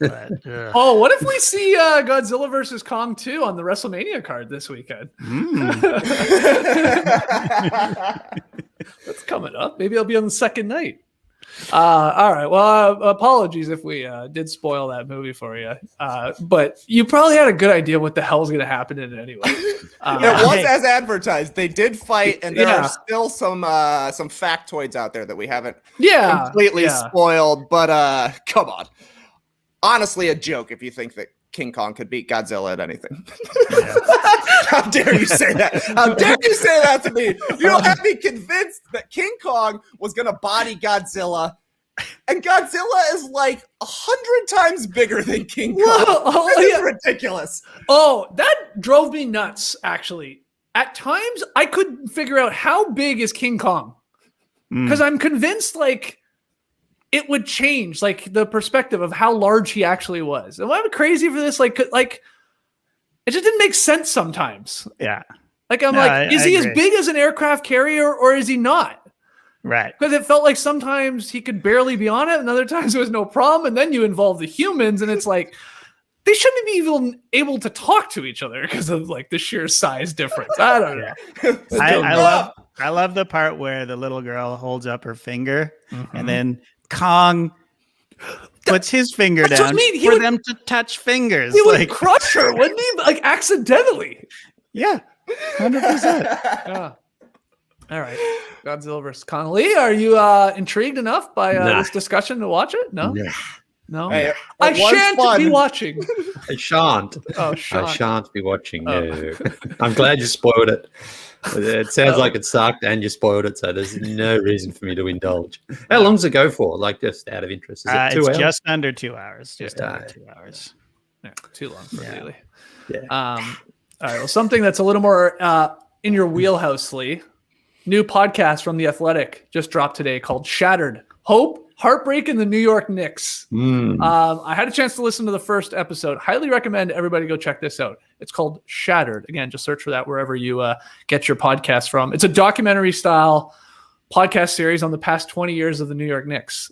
But, what if we see Godzilla versus Kong 2 on the WrestleMania card this weekend? That's coming up. Maybe I'll be on the second night. All right. Well, apologies if we did spoil that movie for you. But you probably had a good idea what the hell's going to happen in it anyway. It was as advertised. They did fight, and there are still some factoids out there that we haven't completely spoiled. But come on. Honestly, a joke if you think that King Kong could beat Godzilla at anything. How dare you say that? How dare you say that to me? You don't have me convinced that King Kong was going to body Godzilla, and Godzilla is like 100 times bigger than King Kong. This is ridiculous. Oh, that drove me nuts, actually. At times, I couldn't figure out how big is King Kong. Because I'm convinced, like, it would change, like, the perspective of how large he actually was. Am I crazy for this? Like, it just didn't make sense sometimes. Yeah. Like, is he as big as an aircraft carrier or is he not? Right. Because it felt like sometimes he could barely be on it and other times it was no problem. And then you involve the humans and it's like, they shouldn't be even able to talk to each other because of like the sheer size difference. I don't know. I love the part where the little girl holds up her finger and then Kong puts his finger down for them to touch fingers. He would crush her, wouldn't he? Like accidentally. Yeah, 100%. All right. Godzilla versus Kong. Lee, are you intrigued enough by this discussion to watch it? No? No. Hey, I shan't be watching. I shan't. I shan't be watching. No. I'm glad you spoiled it. It sounds like it sucked and you spoiled it, so there's no reason for me to indulge. How long does it go for? Like, just out of interest. Is it 2 hours? It's just under 2 hours. Just under 2 hours. Yeah, too long for Lee. Yeah. All right. Well, something that's a little more in your wheelhouse, Lee. New podcast from The Athletic just dropped today called Shattered. Hope, Heartbreak, and the New York Knicks. I had a chance to listen to the first episode. Highly recommend everybody go check this out. It's called Shattered. Again, just search for that wherever you get your podcast from. It's a documentary style podcast series on the past 20 years of the New York Knicks.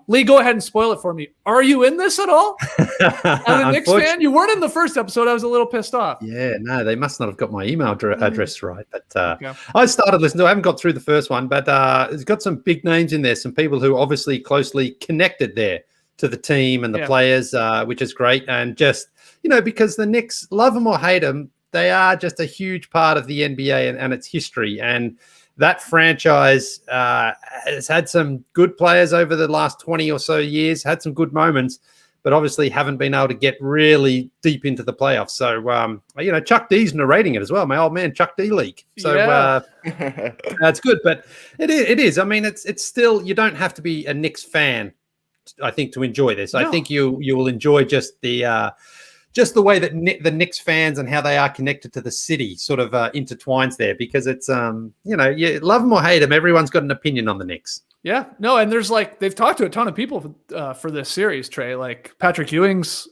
Lee, go ahead and spoil it for me. Are you in this at all? As a Knicks fan? You weren't in the first episode. I was a little pissed off. Yeah, no, they must not have got my email address right. But I started listening to it. I haven't got through the first one, but it's got some big names in there, some people who are obviously closely connected there to the team and the players, which is great. And just, because the Knicks, love them or hate them, they are just a huge part of the NBA and its history. And that franchise has had some good players over the last 20 or so years, had some good moments, but obviously haven't been able to get really deep into the playoffs. So, Chuck D's narrating it as well, my old man Chuck D League. So that's good, but it is. I mean, it's still, you don't have to be a Knicks fan, I think, to enjoy this. No. I think you will enjoy just the way that the Knicks fans and how they are connected to the city sort of intertwines there, because it's, you love them or hate them, everyone's got an opinion on the Knicks. Yeah, no, and there's they've talked to a ton of people for this series, Trey, like Patrick Ewing's,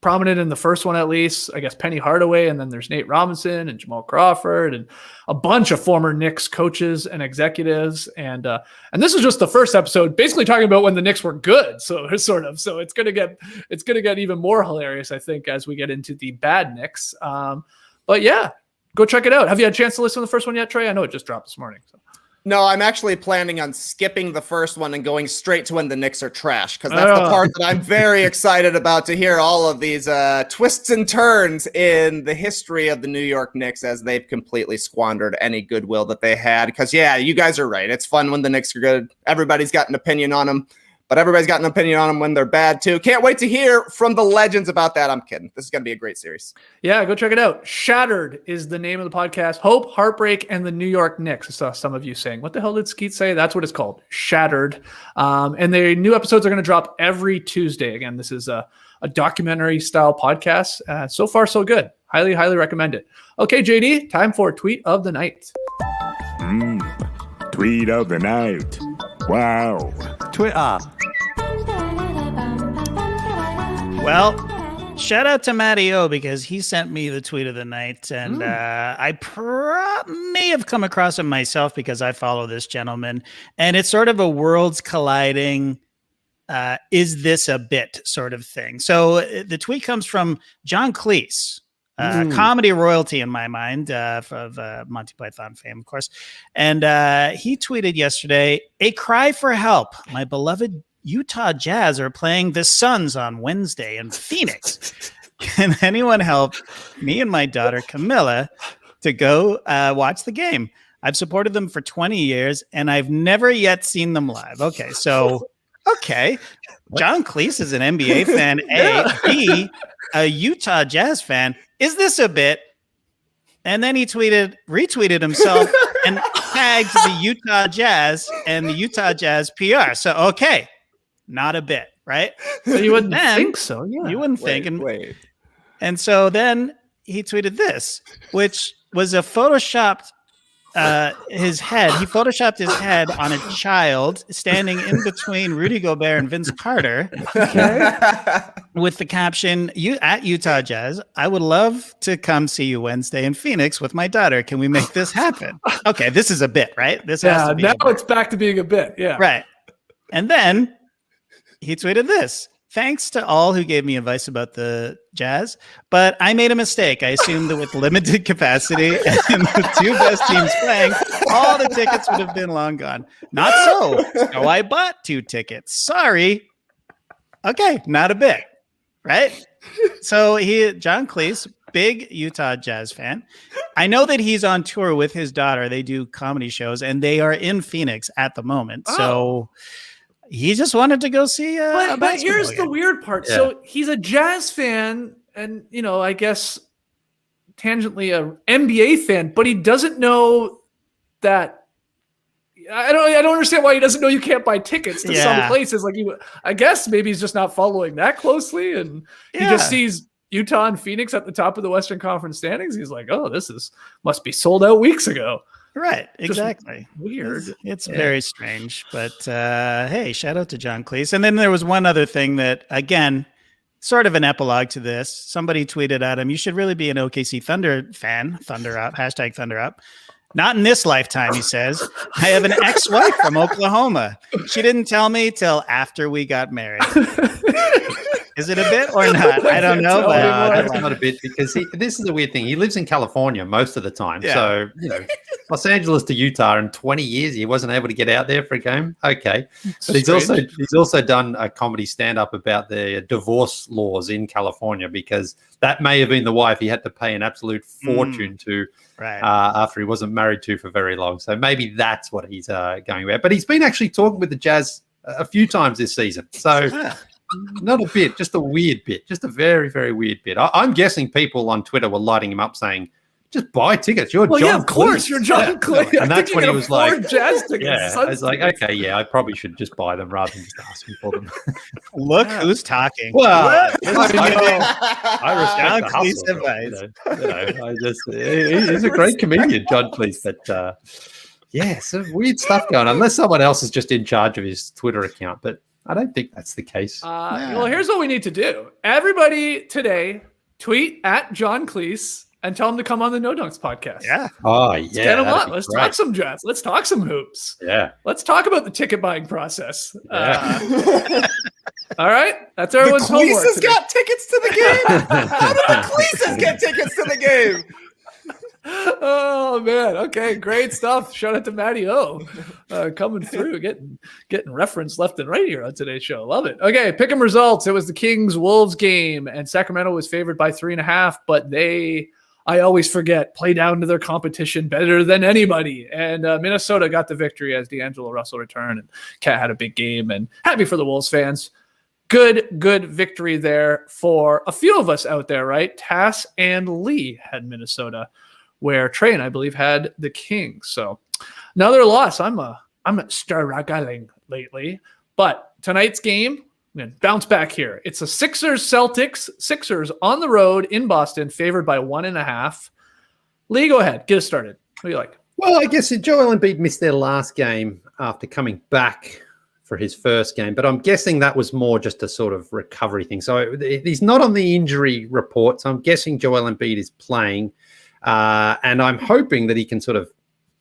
prominent in the first one, at least, I guess Penny Hardaway, and then there's Nate Robinson and Jamal Crawford and a bunch of former Knicks coaches and executives. And this is just the first episode, basically talking about when the Knicks were good. So it's going to get even more hilarious, I think, as we get into the bad Knicks. But yeah, go check it out. Have you had a chance to listen to the first one yet, Trey? I know it just dropped this morning. So. No, I'm actually planning on skipping the first one and going straight to when the Knicks are trash, because that's the part that I'm very excited about, to hear all of these twists and turns in the history of the New York Knicks as they've completely squandered any goodwill that they had. Because, yeah, you guys are right. It's fun when the Knicks are good. Everybody's got an opinion on them. but everybody's got an opinion on them when they're bad too. Can't wait to hear from the legends about that. I'm kidding. This is going to be a great series. Yeah, go check it out. Shattered is the name of the podcast. Hope, Heartbreak, and the New York Knicks. I saw some of you saying, what the hell did Skeet say? That's what it's called. Shattered. And the new episodes are going to drop every Tuesday. Again, this is a documentary style podcast. So far, so good. Highly, highly recommend it. Okay, JD, time for tweet of the night. Tweet of the night. Wow. Twitter. Well, shout out to Matty O because he sent me the tweet of the night, and I may have come across him myself because I follow this gentleman, and it's sort of a worlds colliding. Is this a bit sort of thing? So the tweet comes from John Cleese, comedy royalty in my mind, of Monty Python fame, of course. And he tweeted yesterday, "A cry for help. My beloved Utah Jazz are playing the Suns on Wednesday in Phoenix. Can anyone help me and my daughter Camilla to go watch the game? I've supported them for 20 years and I've never yet seen them live." Okay, so John Cleese is an NBA fan. A, B, a Utah Jazz fan. Is this a bit? And then he retweeted himself and tagged the Utah Jazz and the Utah Jazz PR. So, okay, not a bit, right? So you wouldn't think so. Yeah. You wouldn't think. And so then he tweeted this, which was a photoshopped his head. He photoshopped his head on a child standing in between Rudy Gobert and Vince Carter, with the caption, at Utah Jazz, I would love to come see you Wednesday in Phoenix with my daughter. Can we make this happen? Okay, this is a bit, right? This has to be now it's back to being a bit. Yeah. Right. And then he tweeted this. Thanks to all who gave me advice about the Jazz, but I made a mistake. I assumed that with limited capacity and the two best teams playing, all the tickets would have been long gone. Not so. So I bought 2 tickets. Sorry. Okay, not a bit, right? So John Cleese, big Utah Jazz fan. I know that he's on tour with his daughter. They do comedy shows, and they are in Phoenix at the moment. Oh. So he just wanted to go see but here's the weird part. Yeah. So he's a Jazz fan and, I guess tangentially a NBA fan, but he doesn't know that. I don't understand why he doesn't know you can't buy tickets to some places. Like I guess maybe he's just not following that closely, and he just sees Utah and Phoenix at the top of the Western Conference standings. He's like, oh, must be sold out weeks ago. Right, exactly. Just weird. It's very strange, but hey, shout out to John Cleese. And then there was one other thing that, again, sort of an epilogue to this. Somebody tweeted at him, you should really be an OKC Thunder fan. Thunder up, hashtag Thunder up. Not in this lifetime, he says. I have an ex-wife from Oklahoma. She didn't tell me till after we got married. Is it a bit or not? I don't know. But that's not a bit because this is a weird thing. He lives in California most of the time. Yeah. So, Los Angeles to Utah in 20 years, he wasn't able to get out there for a game. Okay. But he's also done a comedy stand-up about the divorce laws in California because that may have been the wife he had to pay an absolute fortune to after he wasn't married to for very long. So maybe that's what he's going about. But he's been actually talking with the Jazz a few times this season. So not a bit, just a weird bit, just a very, very weird bit. I'm guessing people on Twitter were lighting him up saying, just buy tickets. You're John Cleese. Of course, you're John Cleese. And that's when he was like, Jazz tickets. I was like, okay, I probably should just buy them rather than just asking for them. Look who's talking. Well, I respect the hustle. He's a great comedian, John Cleese, but some weird stuff going on, unless someone else is just in charge of his Twitter account, but I don't think that's the case. Well, here's what we need to do. Everybody today, tweet at John Cleese and tell him to come on the No Dunks podcast. Yeah. Oh, yeah. Let's get him on. Let's talk some Jazz. Let's talk some hoops. Yeah. Let's talk about the ticket buying process. Yeah. All right. That's everyone's homework. The Cleeses got tickets to the game? How did the Cleeses get tickets to the game? Oh man, okay, great stuff. Shout out to Matty O coming through, getting referenced left and right here on today's show. Love it. Okay, pick 'em results. It was the Kings Wolves game, and Sacramento was favored by 3.5, but they I always forget, play down to their competition better than anybody. And Minnesota got the victory as D'Angelo Russell returned, and Cat had a big game, and happy for the Wolves fans. Good victory there for a few of us out there, right? Tass and Lee had Minnesota, where Trey and I believe had the Kings. So another loss. I'm struggling lately, but tonight's game, I'm going to bounce back here. It's a Sixers-Celtics. Sixers on the road in Boston, favored by 1.5. Lee, go ahead. Get us started. What do you like? Well, I guess Joel Embiid missed their last game after coming back for his first game, but I'm guessing that was more just a sort of recovery thing. So he's not on the injury report, so I'm guessing Joel Embiid is playing, and I'm hoping that he can sort of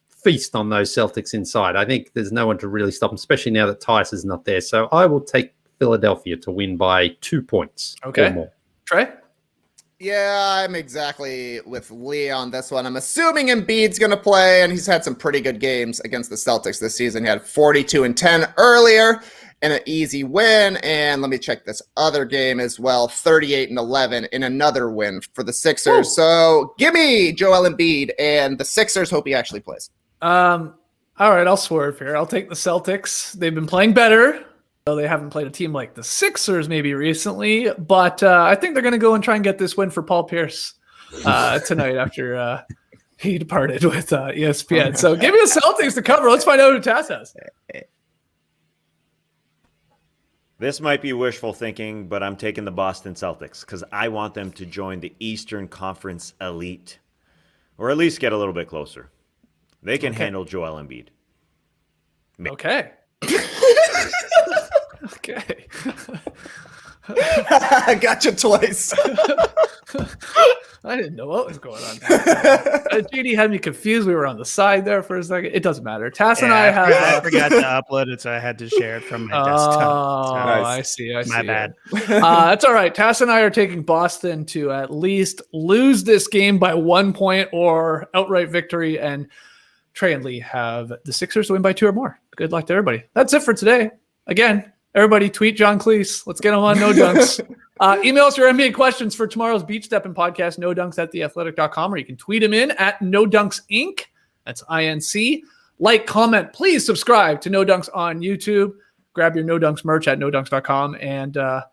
feast on those Celtics inside. I think there's no one to really stop him, especially now that Tice is not there. So I will take Philadelphia to win by 2 points. Okay. Or more. Trey? Yeah, I'm exactly with Lee on this one. I'm assuming Embiid's going to play, and he's had some pretty good games against the Celtics this season. He had 42-10 earlier and an easy win. And let me check this other game as well, 38-11 in another win for the Sixers. Ooh. So give me Joel Embiid, and the Sixers hope he actually plays. All right, I'll swerve here. I'll take the Celtics. They've been playing better. Though they haven't played a team like the Sixers maybe recently, but I think they're going to go and try and get this win for Paul Pierce tonight after he departed with ESPN. So give me the Celtics to cover. Let's find out who Tass has. This might be wishful thinking, but I'm taking the Boston Celtics because I want them to join the Eastern Conference elite, or at least get a little bit closer. They can handle Joel Embiid. Okay. Okay. I got you twice. I didn't know what was going on. JD had me confused. We were on the side there for a second. It doesn't matter. Tass and I have. I forgot to upload it, so I had to share it from my desktop. Oh, I see. My bad. That's all right. Tass and I are taking Boston to at least lose this game by 1 point or outright victory. And Trey and Lee have the Sixers to win by 2 or more. Good luck to everybody. That's it for today. Again, everybody tweet John Cleese. Let's get him on No Dunks. Email us your NBA questions for tomorrow's Beach Steppin' podcast, nodunks@theathletic.com, or you can tweet him in at No Dunks Inc. That's INC. Like, comment, please subscribe to No Dunks on YouTube. Grab your No Dunks merch at nodunks.com. And, go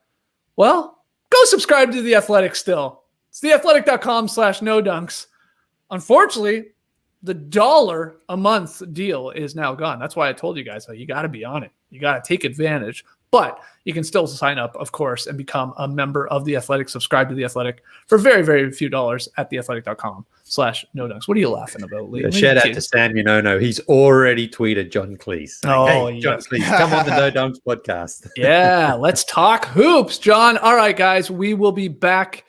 subscribe to The Athletic still. It's theathletic.com/No Dunks. Unfortunately, the $1 a month deal is now gone. That's why I told you guys, you got to be on it. You got to take advantage, but you can still sign up, of course, and become a member of The Athletic. Subscribe to The Athletic for very, very few dollars at theathletic.com/no dunks. What are you laughing about, Lee? Shout out to Sam Unono. He's already tweeted John Cleese. Hey, John Cleese, come on the No Dunks podcast. Yeah, let's talk hoops, John. All right, guys, we will be back.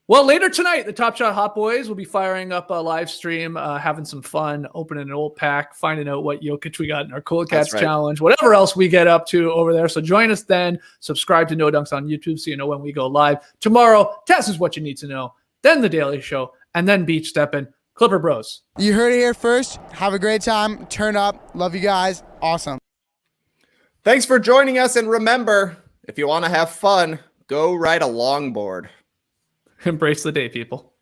Well, later tonight, the Top Shot Hot Boys will be firing up a live stream, having some fun, opening an old pack, finding out what Jokic we got in our Cool Cats challenge, whatever else we get up to over there. So join us then. Subscribe to No Dunks on YouTube so you know when we go live. Tomorrow, Tess is what you need to know, then The Daily Show, and then Beach Steppin'. Clipper Bros. You heard it here first. Have a great time. Turn up. Love you guys. Awesome. Thanks for joining us. And remember, if you want to have fun, go ride a longboard. Embrace the day, people.